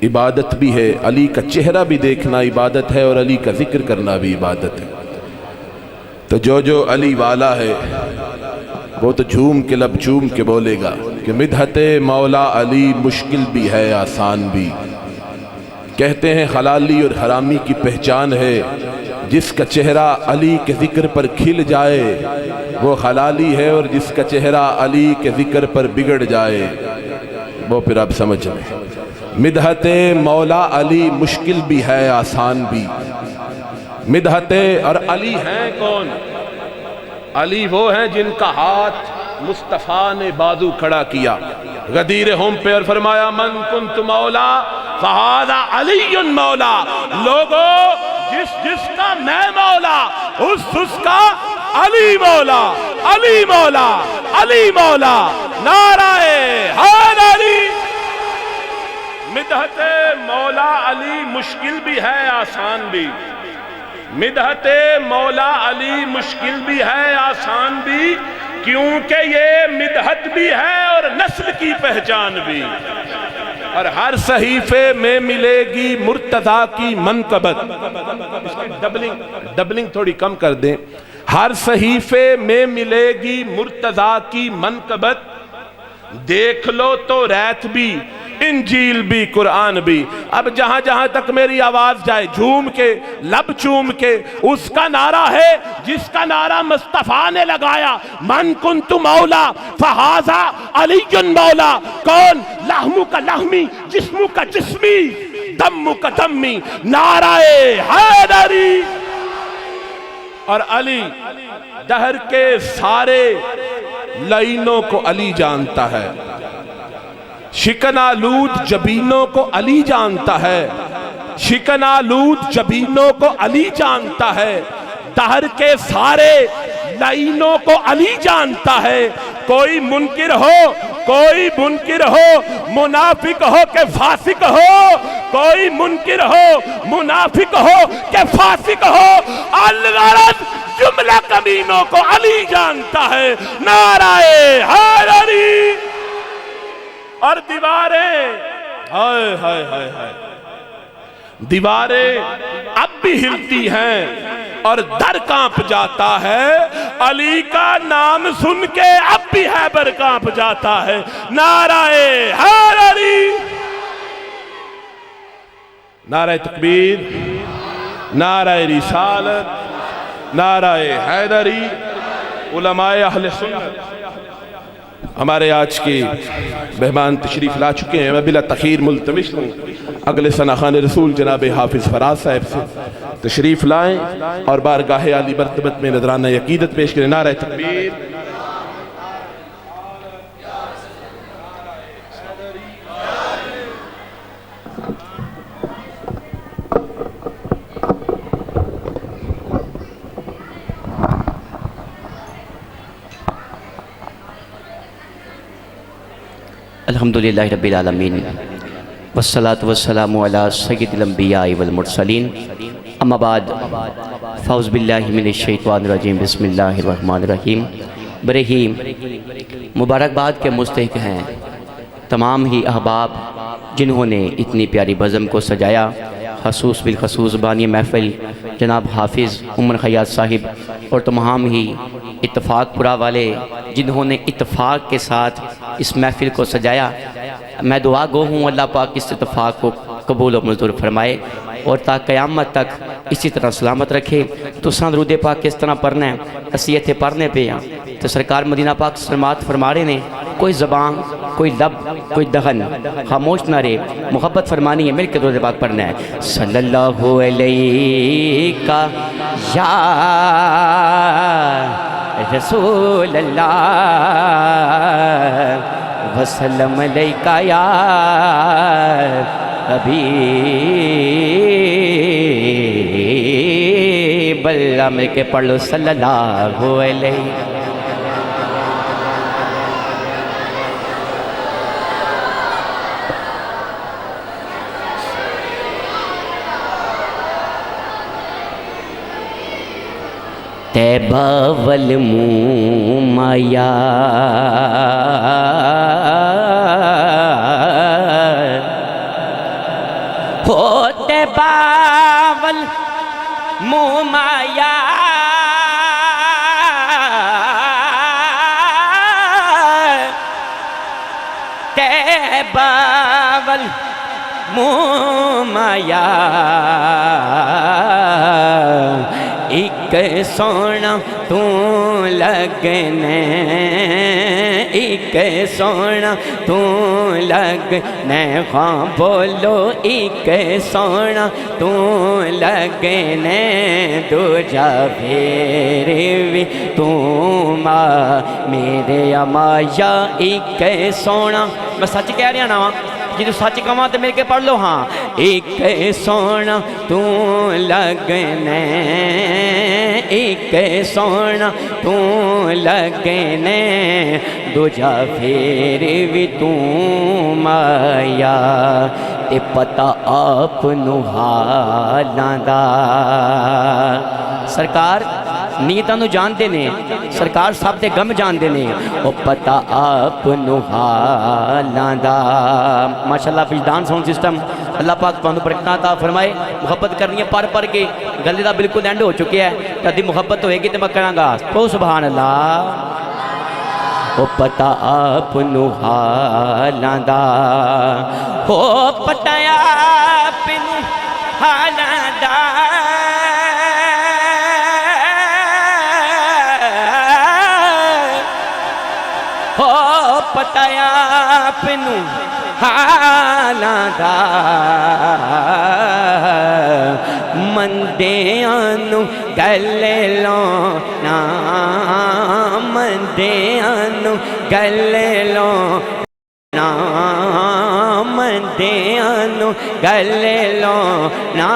عبادت بھی ہے، علی کا چہرہ بھی دیکھنا عبادت ہے، اور علی کا ذکر کرنا بھی عبادت ہے۔ تو جو علی والا ہے وہ تو جھوم کے لب چوم کے بولے گا کہ مدحت مولا علی مشکل بھی ہے آسان بھی۔ کہتے ہیں حلالی اور حرامی کی پہچان ہے، جس کا چہرہ علی کے ذکر پر کھل جائے وہ حلالی ہے، اور جس کا چہرہ علی کے ذکر پر بگڑ جائے وہ پھر آپ سمجھ لیں۔ مدحت مولا علی مشکل بھی ہے آسان بھی۔ مدحت اور علی ہیں کون؟ علی وہ ہیں جن کا ہاتھ مصطفیٰ نے بازو کھڑا کیا غدیر ہم پہ، اور فرمایا من کنت مولا فہذا علی مولا۔ لوگو جس کا میں مولا اس کا علی مولا، علی مولا، علی مولا، نعرہ حیدری۔ مدحت مولا علی مشکل بھی ہے آسان بھی۔ مدحت مولا علی مشکل بھی ہے آسان بھی، کیونکہ یہ مدحت بھی ہے اور نسل کی پہچان بھی۔ اور ہر صحیفے میں ملے گی مرتضیٰ کی منقبت۔ ڈبلنگ تھوڑی کم کر دیں۔ ہر صحیفے میں ملے گی مرتضیٰ کی منقبت، دیکھ لو تو ریت بھی، انجیل بھی، قرآن بھی۔ اب جہاں جہاں تک میری آواز جائے جھوم کے لب چوم کے اس کا نعرہ ہے جس کا نعرہ مصطفیٰ نے لگایا، من کنت مولا فہذا علی مولا۔ کون؟ لحم کا لحمی، جسم کا جسمی، دم کا دمی، نعرہ حیدری۔ اور علی دہر کے سارے لعینوں کو علی جانتا ہے، شکن آلود جبینوں کو علی جانتا ہے، شکن آلود جبینوں کو علی جانتا ہے، دہر کے سارے لعینوں کو علی جانتا ہے۔ کوئی منکر ہو منافق ہو کہ فاسق ہو، کوئی منکر ہو منافق ہو کہ فاسق ہو، الغرض جملہ کمینوں کو علی جانتا ہے۔ نعرہ حیدری۔ اور دیواریں ہائے ہائے ہائے ہائے، دیواریں اب بھی ہلتی ہیں اور در کانپ جاتا ہے، علی کا نام سن کے اب بھی حیبر کانپ جاتا ہے۔ نعرہ حیدری، نعرہ تکبیر، نعرہ رسالت، نعرہ حیدری۔ علماء اہل سنت ہمارے آج کے مہمان تشریف لا چکے ہیں۔ میں بلا تخیر ملتمس ہوں اگلے ثناخان رسول جناب حافظ فراز صاحب سے تشریف لائیں اور بارگاہ عالی مرتبت میں نذرانہ عقیدت پیش کریں۔ نعرہ تکبیر، الحمدللہ رب العالمین، والصلاة والسلام علی سید الانبیاء والمرسلین، اما بعد، فاعوذ باللہ من الشیطان الرجیم، بسم اللہ الرحمن الرحیم۔ بڑے ہی مبارکباد کے مستحق ہیں تمام ہی احباب جنہوں نے اتنی پیاری بزم کو سجایا، خصوص بالخصوص بانی محفل جناب حافظ عمر خیاط صاحب اور تمام ہی اتفاق پورا والے جنہوں نے اتفاق کے ساتھ اس محفل کو سجایا۔ میں دعا گو ہوں اللہ پاک اس اتفاق کو قبول و منظور فرمائے اور تا قیامت تک اسی طرح سلامت رکھے۔ تو درود پاک کس طرح پڑھنا ہے، نصیحت پڑھنے پہ تو سرکار مدینہ پاک سلامات فرما رہے ہیں، کوئی زبان، کوئی لب، کوئی دہن خاموش نہ رہے، محبت فرمانی ہے، مل کے درود پاک پڑھنا ہے۔ صلی اللہ علیہ یا رسول اللہ وسلم علیکہ یا حبیب اللہ، مل کے پڑھ لو صلی اللہ علیہ۔ طیبہ والمومیا ہوتے باول مومایا تے باول مومایا ایک سونا تو لگنے ایک سونا تو لگنے ہاں بولو ایک سونا تو لگنے دوجا پھر بھی تم میرے امایا ایک سونا میں سچ کہہ رہا نا جی تو سچ کہاں تو میرے کے پڑھ لو ہاں ایک سونا تو لگنے ایک سونا تو لگنے دوجا پھر بھی تم آیا تے پتہ آپ نو حالاں دا سرکار نیتاں نو جاندے نے سرکار سب دے غم جاندے نے او پتہ آپ نو حالاں دا ماشاءاللہ وجدان ساؤنڈ سسٹم اللہ پاک تانوں برکتاں عطا فرمائے محبت کرنی ہے پر کے گلے دا بالکل اینڈ ہو چکے ہے کدی محبت ہوئے گی تے میں کراں گا تو سبحان اللہ او پتہ آپ نو حالاں دا او پتہ آپ نو حالاں دا پتہ آپ نو حالاں دا مندیاں نو گل لانا مندیاں نو گل لانا مندیاں نو گل لانا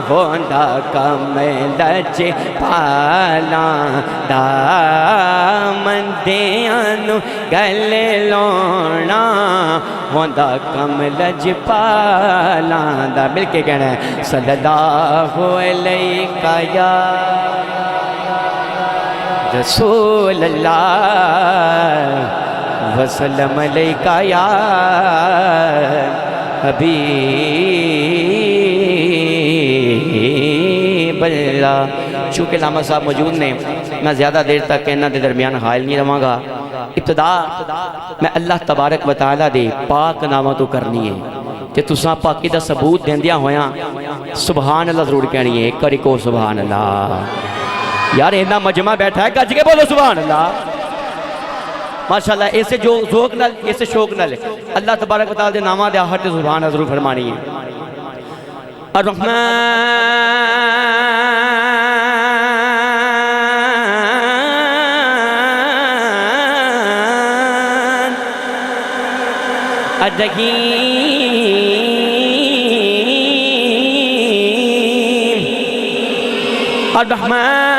ہوندا کم لج پالاں دا مندیاں نو گل لانا ہوندا کم لج پالاں دا مل کے کہنا ہے صلی اللہ علیہ یا رسول اللہ وسلم علیہ یا حبیب اللہ چونکہ علامہ صاحب موجود نے میں زیادہ دیر تک انہاں دے درمیان حائل نہیں رہاں گا ابتدا میں اللہ تبارک و تعالیٰ دے پاک نامہ تو کرنی ہے کہ تساں پاکی دا ثبوت دیندیاں ہویاں سبحان اللہ ضرور کہنی ہے کری کو سبحان اللہ یار اینا مجمع بیٹھا ہے گج کے بولو سبحان اللہ ماشاءاللہ ایسے جو ذوق نال ایسے شوق نال اللہ تبارک و تعالیٰ دے نامہ دے آہٹ سبحان اللہ ضرور فرمانی ہے الرحمن الرحیم الرحمن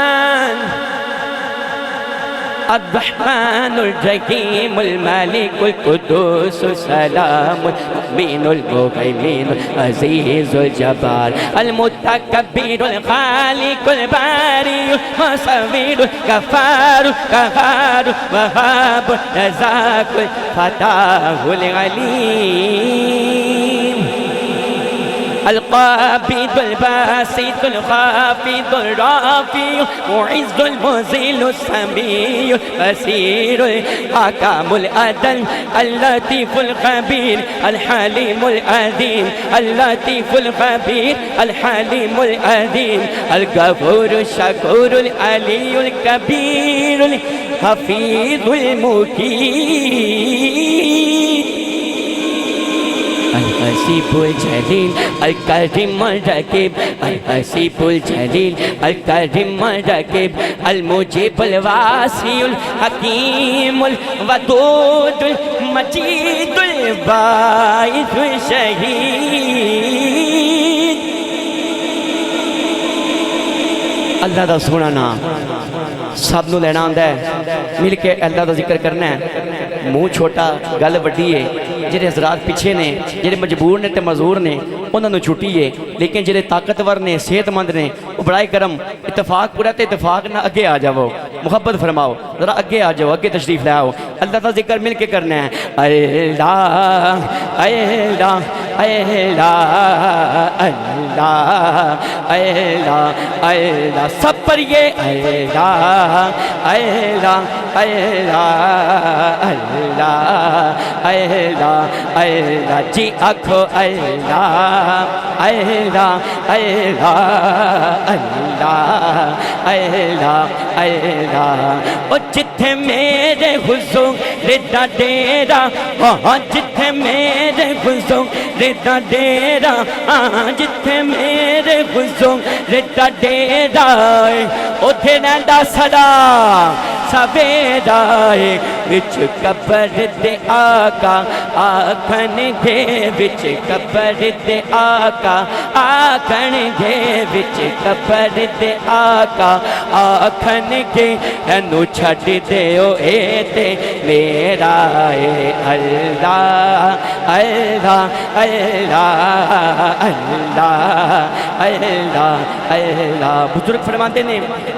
الرحمن الرحیم المالک القدوس السلام المؤمن المهيمن العزيز الجبار المتكبر الخالق الباري المصور الغفار القهار الوهاب الرزاق الفتاح العليم القابض الباسط الخافض الرافع معز المذل السميع البصير الحكم العدل اللطيف الخبير الحليم العظيم اللطيف الخبير الحليم العظيم الغفور الشكور العلي الكبير الحفيظ المقيت الحسيب الجليل الكريم الرقيب الحسيب الجليل الكريم الرقيب المجيب الواسع الحكيم الودود المجيد الباعث الشهيد اللہ دا سونا نام سب نو لینا آندا ہے مل کے اللہ دا ذکر کرنا ہے منہ چھوٹا گل وڈی ہے جڑے حضرات پیچھے نے جڑے مجبور نے تے معذور نے انہاں نو چھٹی ہے لیکن جڑے طاقتور نے صحت مند نے برائے کرم اتفاق پورا تے اتفاق نہ اگے آ جاؤ، محبت فرماؤ، ذرا اگے آ جاؤ، اگے تشریف لے آؤ، اللہ کا ذکر مل کے کرنا ہے۔ اللہ اللہ اللہ اللہ اللہ اللہ، سب پر یہ اللہ اللہ اللہ اللہ اللہ اللہ، جی آنکھو اللہ اللہ اللہ اللہ اللہ اللہ، او جتھے میرے حضور دا ڈیرا، وہاں جتھے میرے حضور دا ڈیرا، جتھے میرے حضور دا ڈیرا، اوتھے رہندا سدا سویرا، وچ قبر دے آقا آکھن گے، وچ قبر دے آقا آکھن گے، وچ قبر دے آقا آکھن گے، اینو چھڈ دیو اے تے میرا اے اللہ اللہ اللہ اللہ اللہ اللہ۔ بزرگ فرماتے نے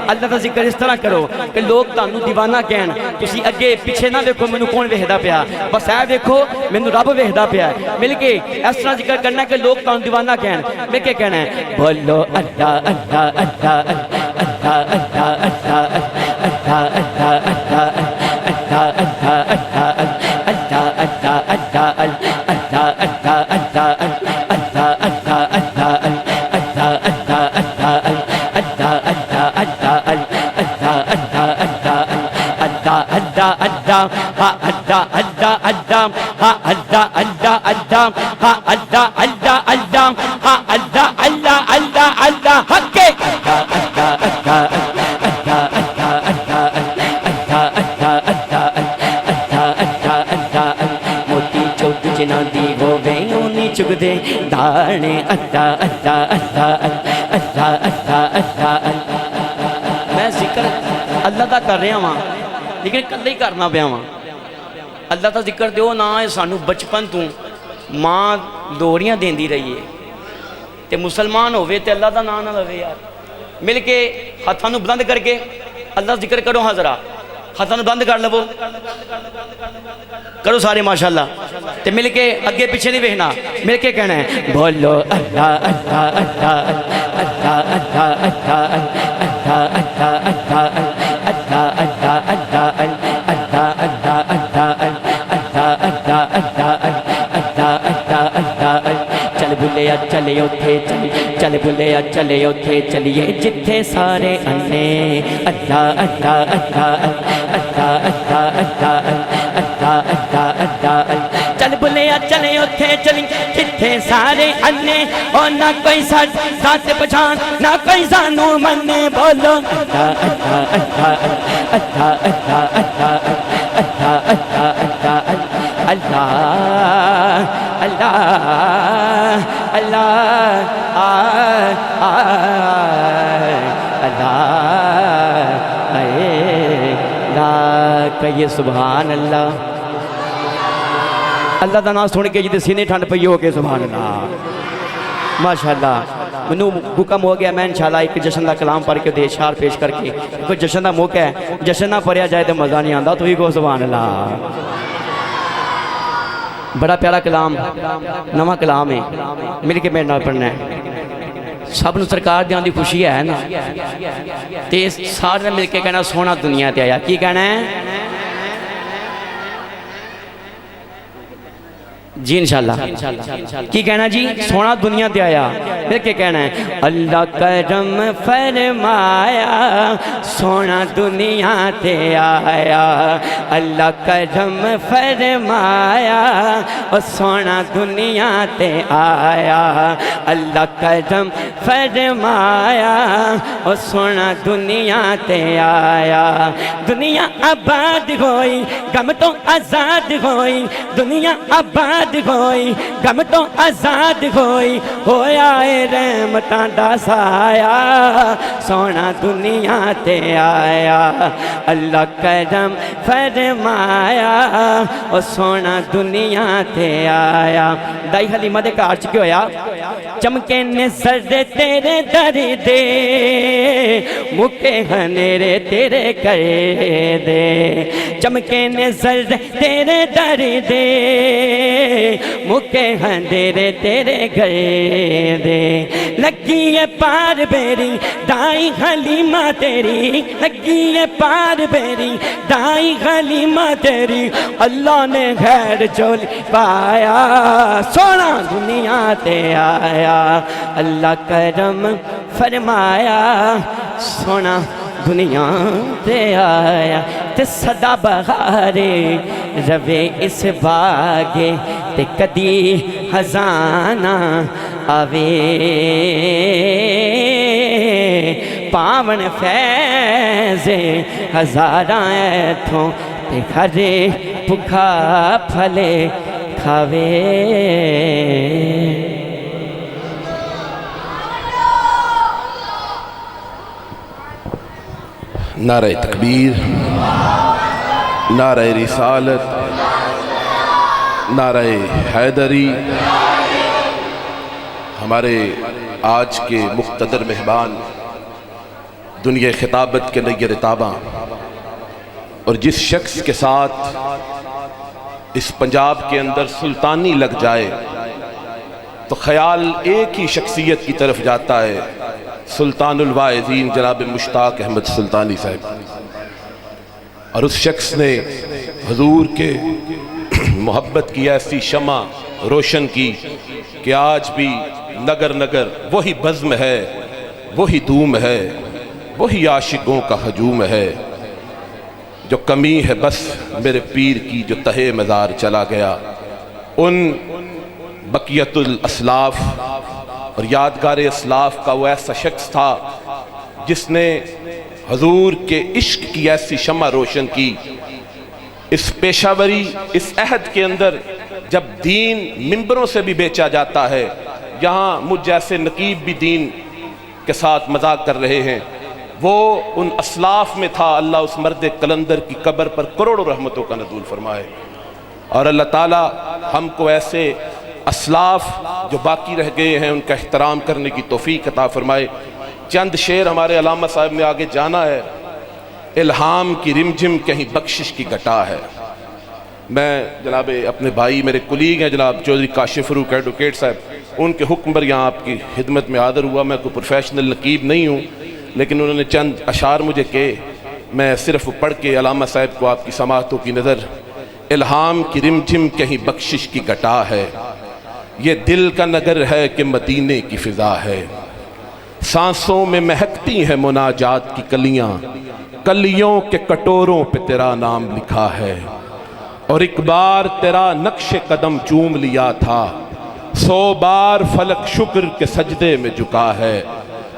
اللہ کا ذکر اس طرح کرو کہ لوگ تانوں دیوانہ کہن، تسی اگے پیچھے نہ دیکھو مینوں کون ویکھدا پیا، بس اے دیکھو مینوں رب ویکھدا پیا، مل کے اس طرح ذکر کرنا کہ لوگ تانوں دیوانہ کہن، مل کے کہنا ہے بولو اللہ اللہ اللہ اللہ اللہ چگدے دانے اللہ اللہ اللہ اللہ اللہ اللہ۔ میں ذکر اللہ دا کر رہا ہاں لیکن کلے ہی کرنا پیا ہاں۔ اللہ دا ذکر دیو نا ہے سانو بچپن تو ماں دوڑیاں دیندی رہی ہے تے مسلمان ہوئے تے اللہ دا نام نہ لوے یار، مل کے ہاتھاں نو بلند کر کے اللہ ذکر کرو، ہاں ذرا ہاتھاں نو بلند کر لو، کرو سارے ماشاءاللہ، تے مل کے اگے پیچھے نہیں ویکھنا، مل کے کہنا ہے بولو اللہ اللہ اللہ اللہ اللہ اللہ اللہ اللہ اللہ اللہ اللہ۔ چل بلیا چلے اتھے چلی، چل بلیا چلے اتھے چلیے جتھے سارے انے، اللہ اللہ اللہ اللہ اللہ اللہ اللہ اللہ۔ چل بلیا چلے اتھے چلی جتھے سارے انے، اور نہ کوئی ساتھ پہچان نہ کوئی سانو منے، بولو اللہ اللہ اللہ اللہ اللہ اللہ اللہ اللہ اللہ اللہ اللہ کہیے سبحان اللہ۔ اللہ دا نام سن کے جی سینے ٹھنڈ پئی ہو کے سبحان اللہ ماشاءاللہ۔ منو حکم ہو گیا میں انشاءاللہ ایک جشن دا کلام پڑھ کے اشعار پیش کر کے، کوئی جشن دا موقع ہے، جشن نہ پڑھیا جائے تو مزہ نہیں آندا، تو ہی کو سبحان اللہ۔ بڑا پیارا کلام، نواں کلام ہے، مل کے میرے نال پڑھنا ہے۔ سب نو سرکار دیاں دی خوشی ہے نا، تے سارے مل کے کہنا سونا دنیا تے آیا، کی کہنا ہے جی انشاءاللہ، کی کہنا جی سونا دنیا تے آیا، پھر کیا کہنا ہے اللہ کرم فرمایا سونا دنیا تے آیا، اللہ کرم فرمایا اور سونا دنیا تے آیا، اللہ کرم فرمایا اور سونا دنیا تے آیا، دنیا آباد ہوئی غم تو آزاد ہوئی، دنیا آباد ہوئی غم تو آزاد ہوئی، ہویا اے رحمتاں دا سایہ سونا دنیا تے آیا، اللہ کرم فرمایا اور سونا دنیا تے آیا۔ دائی حلیمہ دے گھر چ کی ہویا، چمکے نے سر تیرے در دے مکے اندھیرے تیرے کر دے چمکے نظر تیرے در دے مکے اندھیرے تیرے کر دے لگی ہے پار بیری دائی حلیمہ تیری لگی ہے پار بیری دائی حلیمہ تیری اللہ نے خیر چولی پایا سونا دنیا تے آیا اللہ کرم فرمایا سونا دنیا تے آیا تے صدا بہارے روے اس باغے تے کدی خزانہ آوے پاون فیض ہزاراں ایتھوں تے کھرے بھکھا پھلے کھاوے نعرہ تکبیر، نعرہ رسالت، نعرہ حیدری۔ ہمارے آج کے مقتدر مہمان دنیا خطابت کے نیر رتاباں اور جس شخص کے ساتھ اس پنجاب کے اندر سلطانی لگ جائے تو خیال ایک ہی شخصیت کی طرف جاتا ہے، سلطان الواعظین جناب مشتاق احمد سلطانی صاحب۔ اور اس شخص نے حضور کے محبت کی ایسی شمع روشن کی کہ آج بھی نگر نگر وہی بزم ہے، وہی دھوم ہے، وہی عاشقوں کا ہجوم ہے۔ جو کمی ہے بس میرے پیر کی جو تہے مزار چلا گیا، ان بقیت الاسلاف اور یادگار اسلاف کا وہ ایسا شخص تھا جس نے حضور کے عشق کی ایسی شمع روشن کی۔ اس پیشاوری اس عہد کے اندر جب دین ممبروں سے بھی بیچا جاتا ہے، یہاں مجھ جیسے نقیب بھی دین کے ساتھ مذاق کر رہے ہیں، وہ ان اسلاف میں تھا۔ اللہ اس مرد قلندر کی قبر پر کروڑوں رحمتوں کا نزول فرمائے، اور اللہ تعالی ہم کو ایسے اسلاف جو باقی رہ گئے ہیں ان کا احترام کرنے کی توفیق عطا فرمائے۔ چند شعر ہمارے علامہ صاحب نے آگے جانا ہے۔ الہام کی رمجھم کہیں بخشش کی گھٹا ہے۔ میں جناب اپنے بھائی میرے کلیگ ہیں جناب چودھری کاشف فروق ایڈوکیٹ صاحب، ان کے حکم پر یہاں آپ کی خدمت میں حاضر ہوا۔ میں کوئی پروفیشنل نقیب نہیں ہوں، لیکن انہوں نے چند اشعار مجھے کہے، میں صرف پڑھ کے علامہ صاحب کو آپ کی سماعتوں کی نظر۔ الہام کی رمجھم کہیں بخشش کی گھٹا ہے، یہ دل کا نگر ہے کہ مدینے کی فضا ہے، سانسوں میں مہکتی ہیں مناجات کی کلیاں، کلیوں کے کٹوروں پہ تیرا نام لکھا ہے، اور ایک بار تیرا نقش قدم چوم لیا تھا، 100 بار فلک شکر کے سجدے میں جھکا ہے،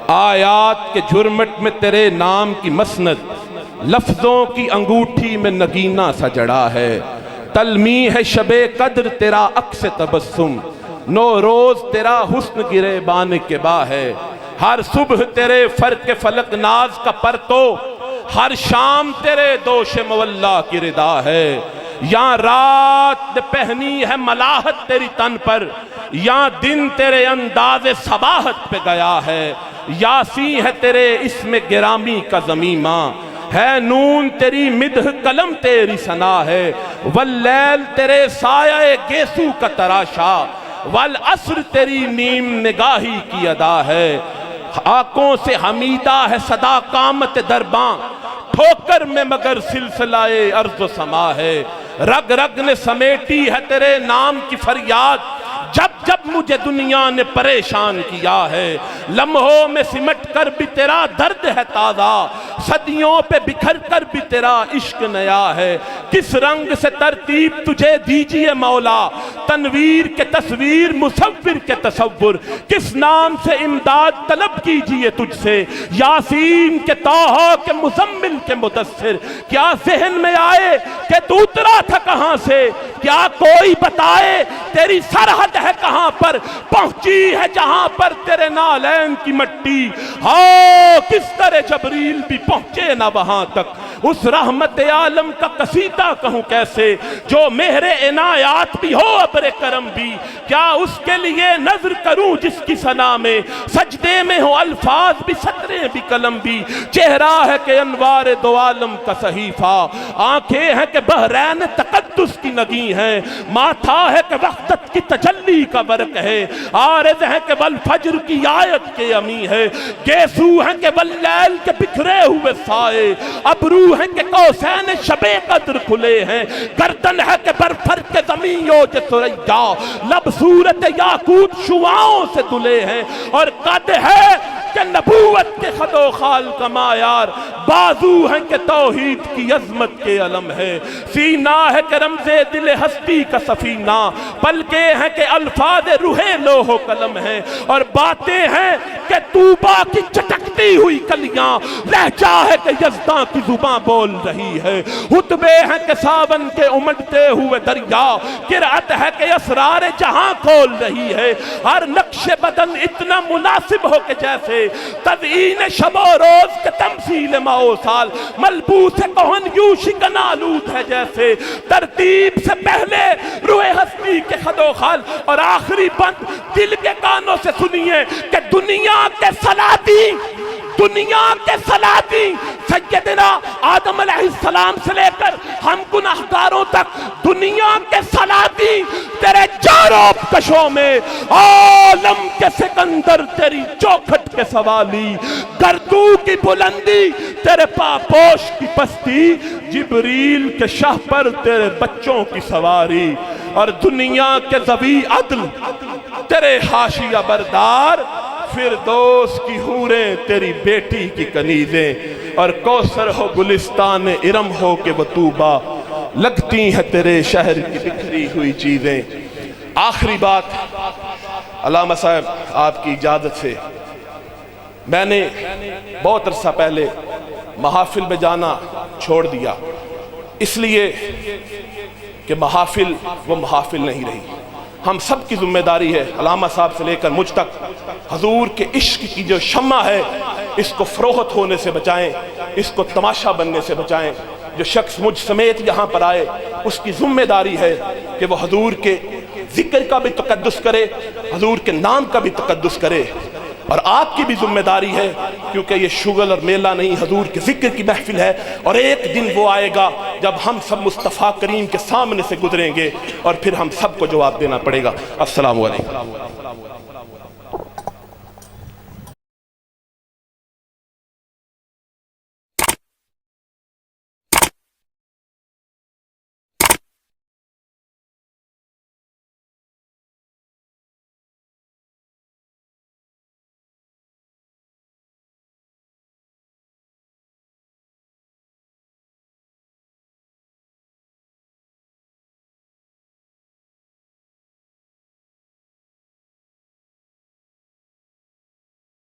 آیات کے جھرمٹ میں تیرے نام کی مسند، لفظوں کی انگوٹھی میں نگینہ سا جڑا ہے، تلمیح ہے شب قدر تیرا عکس تبسم، 9 روز تیرا حسن گرے بان کے با ہے، ہر صبح تیرے فرق فلک ناز کا پرتو، ہر شام تیرے دوش مولا کی ردا ہے، یہاں رات نے پہنی ہے ملاحت تیری تن پر، یہاں دن تیرے انداز صباحت پہ گیا ہے، یاسی ہے تیرے اسم گرامی کا ضمیمہ، ہے نون تیری مدح قلم تیری ثنا ہے، واللیل تیرے سایہ گیسو کا تراشا، والعصر تیری نیم نگاہی کی ادا ہے، آنکھوں سے حمیدہ ہے صدا قامت درباں، ٹھوکر میں مگر سلسلہ ارض و سما ہے، رگ رگ نے سمیٹی ہے تیرے نام کی فریاد، جب جب مجھے دنیا نے پریشان کیا ہے، لمحوں میں سمٹ کر بھی تیرا درد ہے تازہ، صدیوں پہ بکھر کر بھی تیرا عشق نیا ہے، کس رنگ سے ترتیب تجھے دیجئے مولا، تنویر کے تصویر مصور کے تصور، کس نام سے امداد طلب کیجئے تجھ سے، یاسین کے طٰہٰ کے مزمل کے مدثر، کیا ذہن میں آئے کہ تو اترا تھا کہاں سے، کیا کوئی بتائے تیری سرحد ہے کہاں پر، پہنچی ہے جہاں پر تیرے نالین کی مٹی، ہاں کس طرح جبریل بھی پہنچے نہ وہاں تک، اس رحمت عالم کا قصیدہ کہوں کیسے جو مہر عنایات بھی ہو ابر کرم بھی، کیا اس کے لیے نظر کروں جس کی ثنا میں سجدے میں ہو الفاظ بھی سطریں بھی قلم بھی، چہرہ ہے کہ انوار دو عالم کا صحیفہ، آنکھیں ہیں کہ بحرین تقدس کی نگیں ہیں، ماتھا ہے کہ وحدت کی تجلی کا برق ہے، عارض ہے کہ والفجر کی آیت کے امی ہے، گیسو ہے کہ واللیل کے بکھرے ہوئے سائے، ابرو ہے کہ قوسین شب قدر کھلے ہیں، گردن ہے کہ برفر کے زمینوں کے سریا، لب صورت یاقوت شعاؤں سے دلے ہیں، اور قد ہے کہ نبوت کے خد و خال کا معیار، بازو ہیں کہ توحید کی عظمت کے علم ہے، سینہ ہے کہ رمز دل ہستی کا سفینہ، پلکیں ہیں کہ الفاظ روح لوح و قلم ہیں، اور باتیں ہیں کہ طوبا کی چٹکتی ہوئی کلیاں، لہجہ ہے کہ یزداں کی زباں بول رہی ہے، خطبے ہیں کہ ساون کے امڑتے ہوئے دریا، قرأت ہے کہ اسرار جہاں کھول رہی ہے، ہر نقش بدن اتنا مناسب ہو کہ جیسے تزئین شب و روز کے تمثیل ماہ و سال، ملبوس کہن یوں شکن آلود ہے جیسے، ترتیب سے پہلے روح ہستی کے خد و خال، اور آخری بند دل کے کانوں سے سنیے کہ دنیا کے سلاطین سیدنا آدم علیہ السلام سے لے کر ہم گناہگاروں تک، دنیا کے سلاطین تیرے چاروں کشوں میں، عالم کے سکندر تیری چوکھٹ کے سوالی، گردو کی بلندی تیرے پاپوش کی پستی، جبریل کے شاہ پر تیرے بچوں کی سواری، اور دنیا کے ذوی عدل تیرے حاشیہ بردار، فردوس کی حوریں تیری بیٹی کی کنیزیں، اور کوثر ہو گلستان ارم ہو کہ وہ طوبہ، لگتی ہیں تیرے شہر کی بکھری ہوئی چیزیں۔ آخری بات علامہ صاحب آپ کی اجازت سے، میں نے بہت عرصہ پہلے محافل میں جانا چھوڑ دیا، اس لیے کہ محافل وہ محافل نہیں رہی۔ ہم سب کی ذمہ داری ہے، علامہ صاحب سے لے کر مجھ تک، حضور کے عشق کی جو شمع ہے اس کو فروخت ہونے سے بچائیں، اس کو تماشا بننے سے بچائیں۔ جو شخص مجھ سمیت یہاں پر آئے اس کی ذمہ داری ہے کہ وہ حضور کے ذکر کا بھی تقدس کرے، حضور کے نام کا بھی تقدس کرے، اور آپ کی بھی ذمہ داری ہے، کیونکہ یہ شغل اور میلہ نہیں، حضور کے ذکر کی محفل ہے، اور ایک دن وہ آئے گا جب ہم سب مصطفیٰ کریم کے سامنے سے گزریں گے اور پھر ہم سب کو جواب دینا پڑے گا۔ السلام علیکم۔